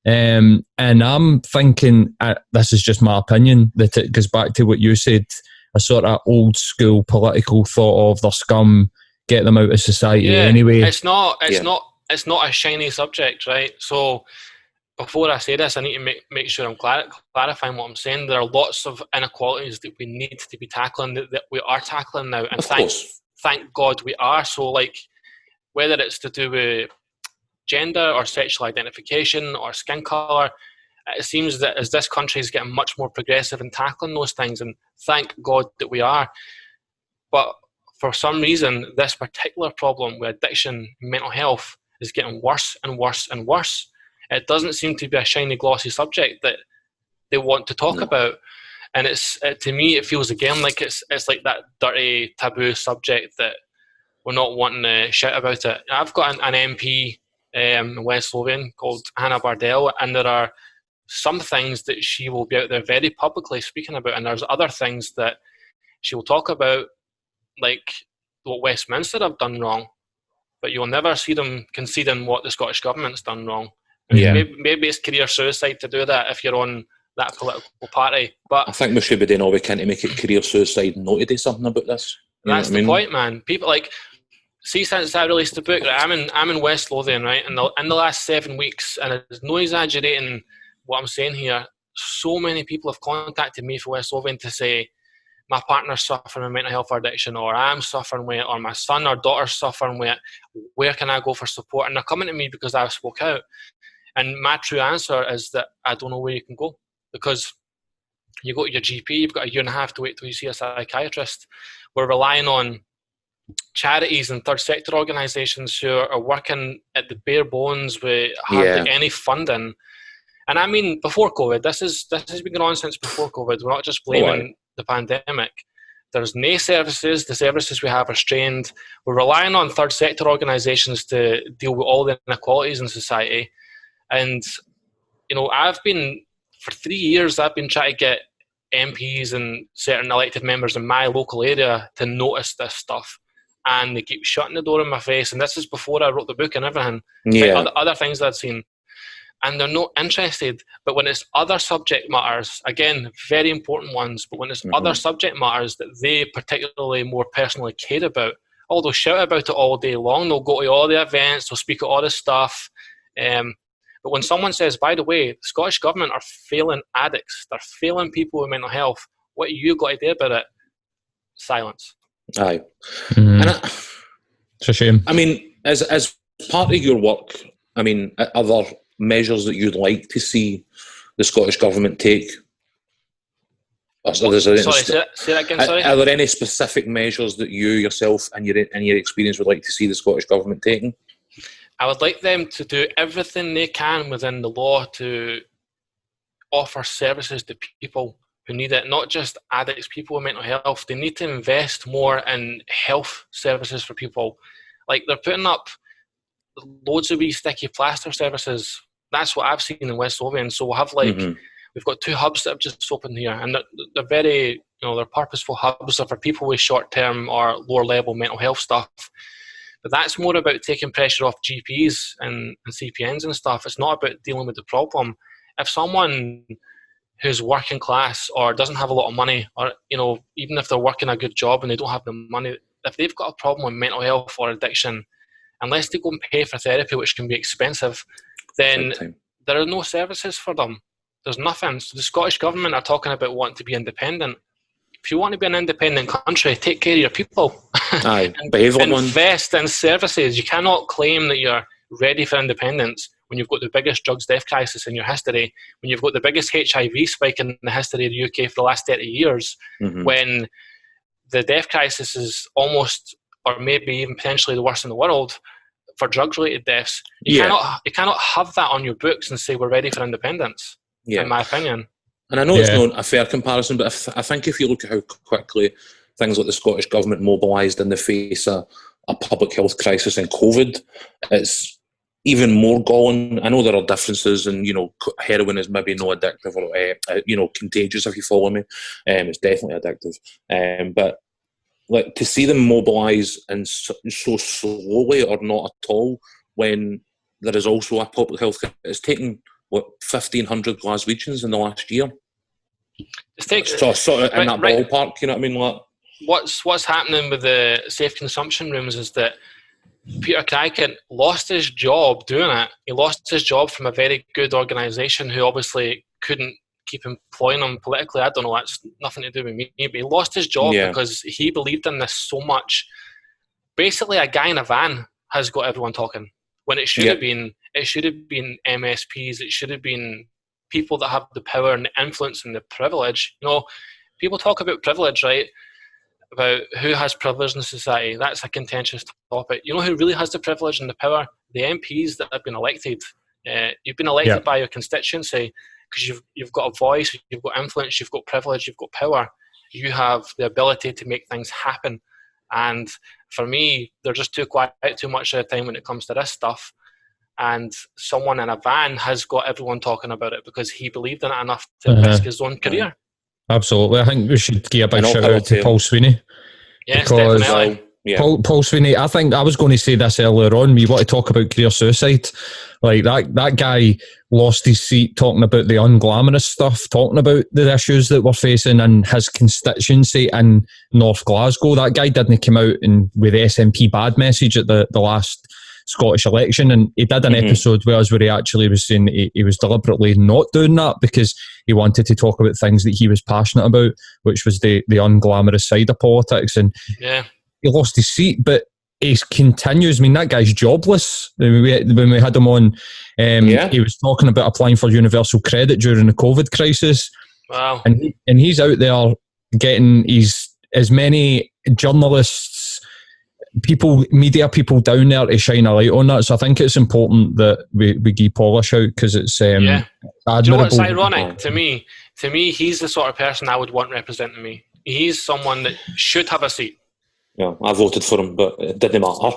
And I'm thinking, this is just my opinion, that it goes back to what you said, a sort of old school political thought of their scum, get them out of society anyway. It's not a shiny subject, right? So before I say this, I need to make sure I'm clarifying what I'm saying. There are lots of inequalities that we need to be tackling, that we are tackling now, and thank God we are. So like, whether it's to do with gender or sexual identification or skin colour, it seems that as this country is getting much more progressive in tackling those things, and thank God that we are. But for some reason, this particular problem with addiction and mental health is getting worse and worse and worse. It doesn't seem to be a shiny, glossy subject that they want to talk about. And to me, it feels again like it's like that dirty, taboo subject that we're not wanting to shout about it. I've got an MP in West Lothian called Hannah Bardell, and there are some things that she will be out there very publicly speaking about, and there's other things that she will talk about, like what Westminster have done wrong, but you'll never see them conceding what the Scottish Government's done wrong. Maybe it's career suicide to do that if you're on that political party. But I think we should be doing all we can to make it career suicide not to do something about this. That's the point, man. People like, see, since I released the book, right, I'm in West Lothian, right, and in the last 7 weeks, and there's no exaggerating what I'm saying here, so many people have contacted me from West Lothian to say, my partner's suffering with mental health addiction, or I'm suffering with it, or my son or daughter's suffering with it. Where can I go for support? And they're coming to me because I've spoke out. And my true answer is that I don't know where you can go, because you go to your GP, you've got a year and a half to wait till you see a psychiatrist. We're relying on charities and third sector organisations who are working at the bare bones with hardly any funding. And I mean, before COVID, this has been going on since before COVID. We're not just blaming the pandemic. There's no services. The services we have are strained. We're relying on third sector organisations to deal with all the inequalities in society. And, you know, for 3 years, I've been trying to get MPs and certain elected members in my local area to notice this stuff. And they keep shutting the door in my face. And this is before I wrote the book and everything. Like other things that I'd seen. And they're not interested. But when it's other subject matters, again, very important ones, but when it's other subject matters that they particularly more personally care about, they'll shout about it all day long. They'll go to all the events, they'll speak at all this stuff. But when someone says, by the way, the Scottish Government are failing addicts, they're failing people with mental health, what you got to do about it? Silence. Aye. And it's a shame. I mean, as part of your work, I mean, are there measures that you'd like to see the Scottish Government take? Sorry, say that again, sorry? Are there any specific measures that you yourself and your experience would like to see the Scottish Government taking? I would like them to do everything they can within the law to offer services to people who need it, not just addicts, people with mental health. They need to invest more in health services for people. Like, they're putting up loads of wee sticky plaster services. That's what I've seen in West Lothian. So we'll have we've got 2 hubs that have just opened here, and they're very, they're purposeful hubs. They're for people with short-term or lower-level mental health stuff. But that's more about taking pressure off GPs and CPNs and stuff. It's not about dealing with the problem. If someone who's working class or doesn't have a lot of money, or even if they're working a good job and they don't have the money, if they've got a problem with mental health or addiction, unless they go and pay for therapy, which can be expensive, then there are no services for them. There's nothing. So the Scottish Government are talking about wanting to be independent. If you want to be an independent country, take care of your people. Aye, invest in services. You cannot claim that you're ready for independence when you've got the biggest drugs death crisis in your history, when you've got the biggest HIV spike in the history of the UK for the last 30 years, when the death crisis is almost, or maybe even potentially the worst in the world for drug-related deaths. You cannot have that on your books and say we're ready for independence, in my opinion. And I know it's not a fair comparison, but I think if you look at how quickly things like the Scottish Government mobilised in the face of a public health crisis in COVID, it's even more galling. I know there are differences, and heroin is maybe no addictive or contagious. If you follow me, it's definitely addictive. But like to see them mobilise and so slowly or not at all, when there is also a public health. It's taken 1,500 Glaswegians in the last year. So sort of in that ballpark, you know what I mean? Like, what's happening with the safe consumption rooms is that Peter Kuyken lost his job doing it. He lost his job from a very good organisation who obviously couldn't keep employing him politically. I don't know, that's nothing to do with me. But he lost his job because he believed in this so much. Basically, a guy in a van has got everyone talking. When it should have been MSPs, it should have been people that have the power and the influence and the privilege. People talk about privilege, right? About who has privilege in society. That's a contentious topic. You know who really has the privilege and the power? The MPs that have been elected. You've been elected by your constituency because you've got a voice, you've got influence, you've got privilege, you've got power. You have the ability to make things happen. And for me, they're just too quiet too much of the time when it comes to this stuff. And someone in a van has got everyone talking about it because he believed in it enough to risk his own career. Absolutely. I think we should give a big shout out to Paul Sweeney. Yes, definitely. Paul Sweeney, I think I was going to say this earlier on. We want to talk about career suicide. Like that guy lost his seat talking about the unglamorous stuff, talking about the issues that we're facing in his constituency in North Glasgow. That guy didn't come out with the SNP bad message at the last Scottish election, and he did an episode where he actually was saying he was deliberately not doing that because he wanted to talk about things that he was passionate about, which was the unglamorous side of politics. And he lost his seat, but he continues. I mean, that guy's jobless. When we had him on, he was talking about applying for universal credit during the COVID crisis. Wow! And he's out there getting as many journalists, media people down there to shine a light on that. So I think it's important that we give Paul a shout because it's admirable. Do you know what's ironic to me? To me, he's the sort of person I would want representing me. He's someone that should have a seat. Yeah, I voted for him, but it didn't matter.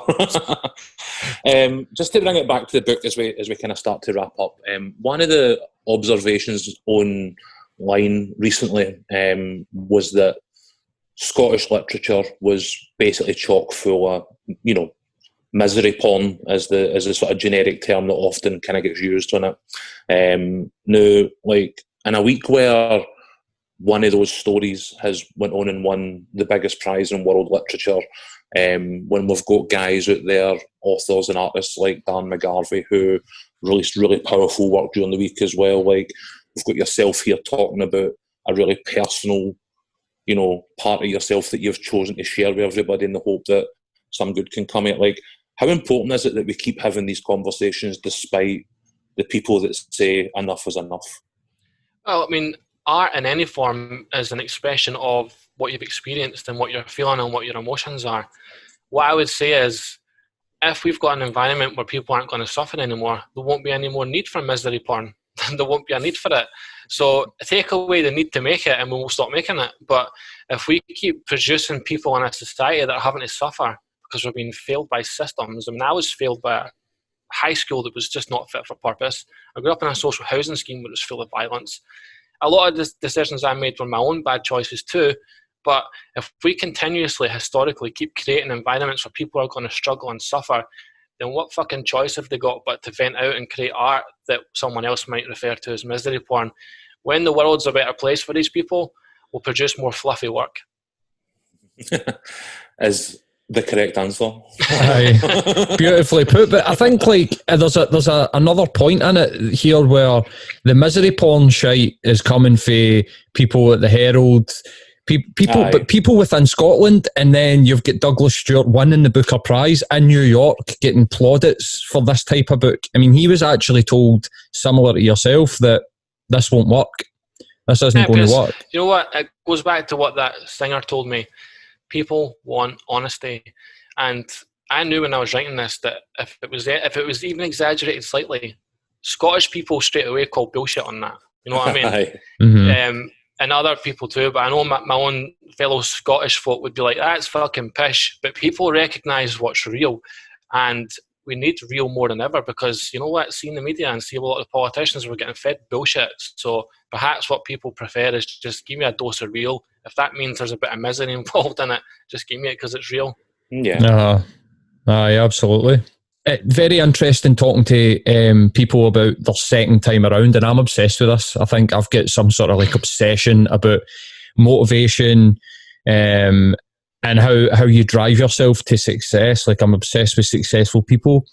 Just to bring it back to the book as we kind of start to wrap up, one of the observations online recently was that Scottish literature was basically chock full of, misery porn as the sort of generic term that often kind of gets used on it. Now, like in a week where one of those stories has went on and won the biggest prize in world literature, when we've got guys out there, authors and artists like Dan McGarvey, who released really powerful work during the week as well. Like, we've got yourself here talking about a really personal, part of yourself that you've chosen to share with everybody in the hope that some good can come out. Like, how important is it that we keep having these conversations despite the people that say enough is enough? Well, I mean, art in any form is an expression of what you've experienced and what you're feeling and what your emotions are. What I would say is, if we've got an environment where people aren't going to suffer anymore, there won't be any more need for misery porn. There won't be a need for it. So take away the need to make it and we'll stop making it. But if we keep producing people in a society that are having to suffer because we're being failed by systems. I mean, I was failed by a high school that was just not fit for purpose. I grew up in a social housing scheme that was full of violence. A lot of the decisions I made were my own bad choices too. But if we continuously, historically, keep creating environments where people are going to struggle and suffer, then what fucking choice have they got but to vent out and create art that someone else might refer to as misery porn? When the world's a better place for these people, we'll produce more fluffy work. Is the correct answer. Aye. Beautifully put. But I think there's another point in it here where the misery porn shite is coming for people at the Herald, people within Scotland, and then you've got Douglas Stewart winning the Booker Prize in New York, getting plaudits for this type of book. I mean, he was actually told, similar to yourself, that this won't work. This isn't going to work. You know what? It goes back to what that singer told me. People want honesty, and I knew when I was writing this that if it was even exaggerated slightly, Scottish people straight away call bullshit on that. You know what I mean? Mm-hmm. and other people too, but I know my own fellow Scottish folk would be like, that's fucking pish. But people recognise what's real, and we need real more than ever, because you know what, seeing the media and see a lot of politicians were getting fed bullshit. So perhaps what people prefer is just give me a dose of real. If that means there's a bit of misery involved in it, just give me it because it's real. Yeah. Aye, absolutely. Very interesting talking to people about their second time around, and I'm obsessed with this. I think I've got some sort of like obsession about motivation, and how you drive yourself to success. Like, I'm obsessed with successful people.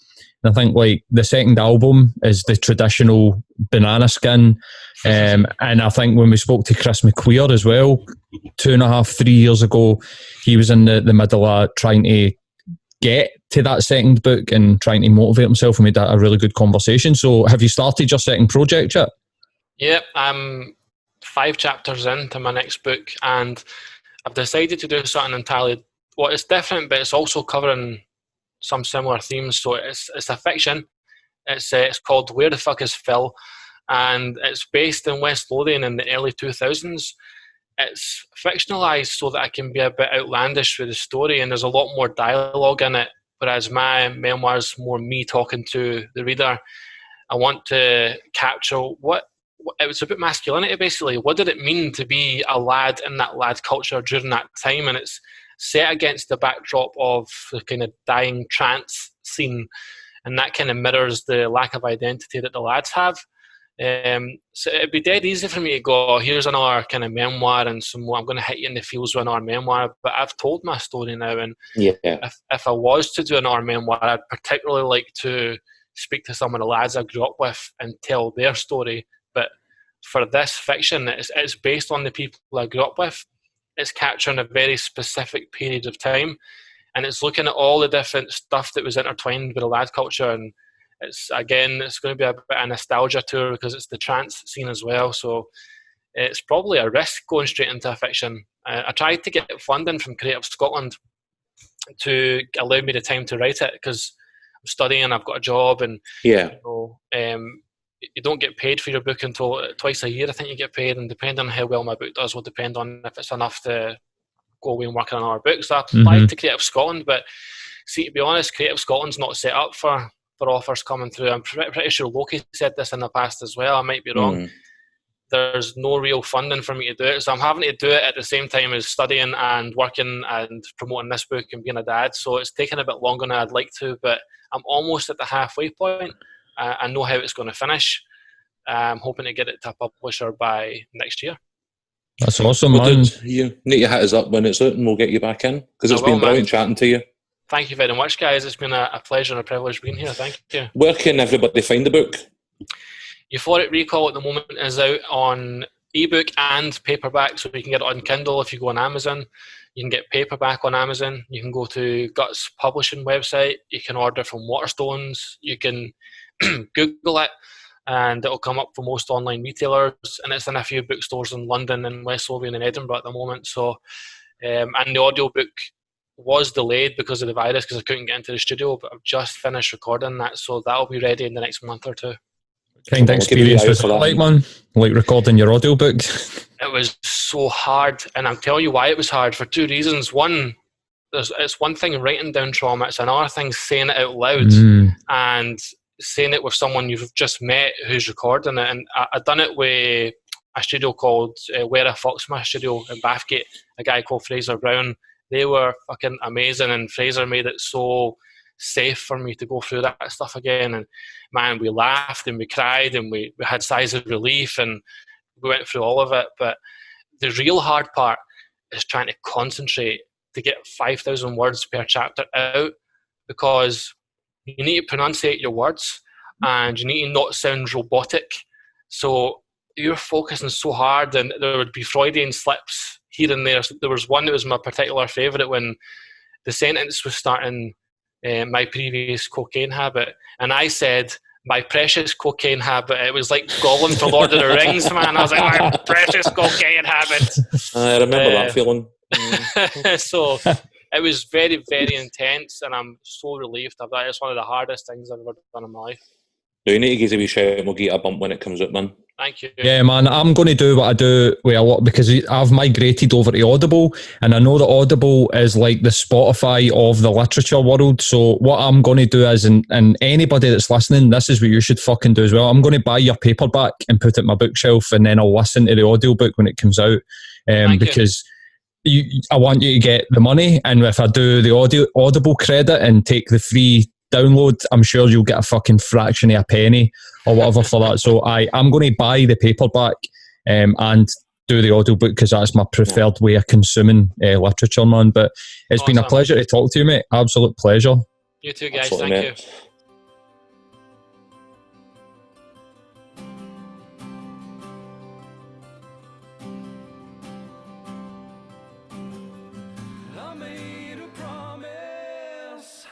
And I think like the second album is the traditional banana skin. And I think when we spoke to Chris McQueer as well, 2.5, 3 years ago, he was in the middle of trying to get to that second book and trying to motivate himself, and we had a really good conversation. So have you started your second project yet? Yep, I'm 5 chapters into my next book, and I've decided to do something entirely, well, it's different, but it's also covering some similar themes. So it's a fiction. It's called Where the Fuck is Phil? And it's based in West Lothian in the early 2000s. It's fictionalised so that I can be a bit outlandish with the story, and there's a lot more dialogue in it, whereas my memoirs more me talking to the reader. I want to capture what it was about masculinity, basically. What did it mean to be a lad in that lad culture during that time? And it's set against the backdrop of the kind of dying trance scene, and that kind of mirrors the lack of identity that the lads have. So it'd be dead easy for me to go, here's another kind of memoir, and some more, I'm going to hit you in the feels with another memoir. But I've told my story now, and if I was to do another memoir, I'd particularly like to speak to some of the lads I grew up with and tell their story. But for this fiction, it's based on the people I grew up with. It's capturing a very specific period of time, and it's looking at all the different stuff that was intertwined with the lad culture. And it's going to be a bit of a nostalgia tour because it's the trance scene as well. So it's probably a risk going straight into a fiction. I tried to get funding from Creative Scotland to allow me the time to write it, because I'm studying, I've got a job, and you don't get paid for your book until twice a year, I think you get paid, and depending on how well my book does will depend on if it's enough to go away and work on another book. So I applied to Creative Scotland, but see, to be honest, Creative Scotland's not set up for offers coming through. I'm pretty sure Loki said this in the past as well, I might be wrong. There's no real funding for me to do it, so I'm having to do it at the same time as studying and working and promoting this book and being a dad. So it's taken a bit longer than I'd like to, but I'm almost at the halfway point. I know how it's going to finish. I'm hoping to get it to a publisher by next year. That's awesome, man. Dude, you need to hit us up when it's out and we'll get you back in, because it's been brilliant chatting to you. Thank you very much, guys. It's been a pleasure and a privilege being here. Thank you. Where can everybody find the book? Euphoric Recall at the moment is out on ebook and paperback, so you can get it on Kindle if you go on Amazon. You can get paperback on Amazon. You can go to Guts Publishing website. You can order from Waterstones. You can Google it, and it'll come up for most online retailers. And it's in a few bookstores in London and West Lothian and Edinburgh at the moment. So, and the audiobook was delayed because of the virus, because I couldn't get into the studio, but I've just finished recording that, so that'll be ready in the next month or two. Kind of experience was it like, man? Like recording your audiobook? It was so hard, and I'll tell you why it was hard, for two reasons. One, it's one thing writing down trauma, it's another thing saying it out loud and saying it with someone you've just met who's recording it. And I've done it with a studio called Where a Foxma studio in Bathgate, a guy called Fraser Brown. They were fucking amazing, and Fraser made it so safe for me to go through that stuff again. And man, we laughed and we cried and we had sighs of relief, and we went through all of it. But the real hard part is trying to concentrate to get 5,000 words per chapter out, because you need to pronunciate your words and you need to not sound robotic. So you're focusing so hard, and there would be Freudian slips here and there. There was one that was my particular favourite, when the sentence was starting, my previous cocaine habit, and I said, my precious cocaine habit. It was like Gollum for Lord of the Rings, man. I was like, my precious cocaine habit. I remember that feeling. So it was very, very intense, and I'm so relieved of that. It's one of the hardest things I've ever done in my life. No, you need to give a wee shout and we'll get a bump when it comes out, man. Thank you. Yeah, man, I'm going to do what I do with a lot because I've migrated over to Audible, and I know that Audible is like the Spotify of the literature world. So what I'm going to do is, and anybody that's listening, this is what you should fucking do as well. I'm going to buy your paperback and put it in my bookshelf, and then I'll listen to the audiobook when it comes out, because I want you to get the money, and if I do the Audible credit and take the free download, I'm sure you'll get a fucking fraction of a penny or whatever for that. So I'm going to buy the paperback and do the audiobook because that's my preferred way of consuming literature, man. But it's been a pleasure to talk to you, mate. Absolute pleasure. You too, guys. Absolutely, Thank mate. you. I made a promise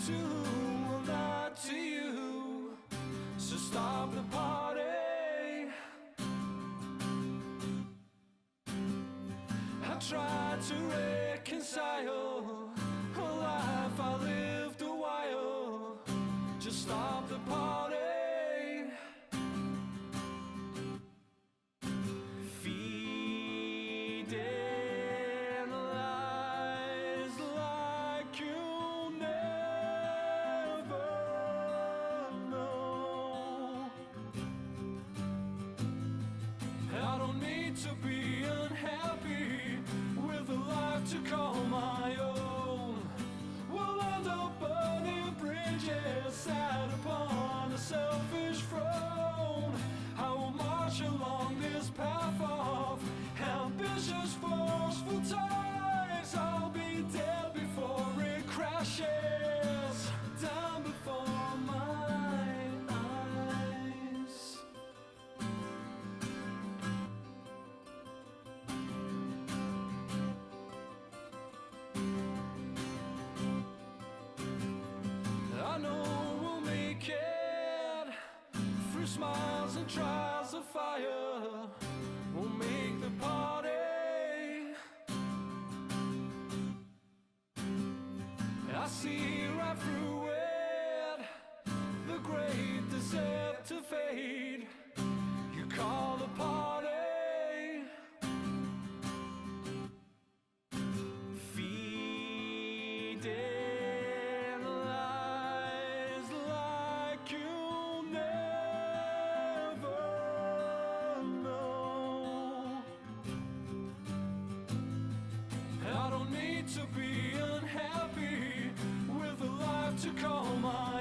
to whom will not to you, so stop the party. I tried to reconcile a life I lived a while, just stop the party. Feeding lies like you'll never know. I don't need to be unhappy with a life to call my own. We'll end up burning bridges sat upon a selfish throne. I will march along this path of ambitious, forceful ties. I'll be dead before it crashes down before my eyes. I know we'll make it through smiles and trials of fire. We'll make the party. I see right through it, the great deceptive fade. You call a party. Feeding lies like you'll never know. I don't need to be unhappy with a life to call my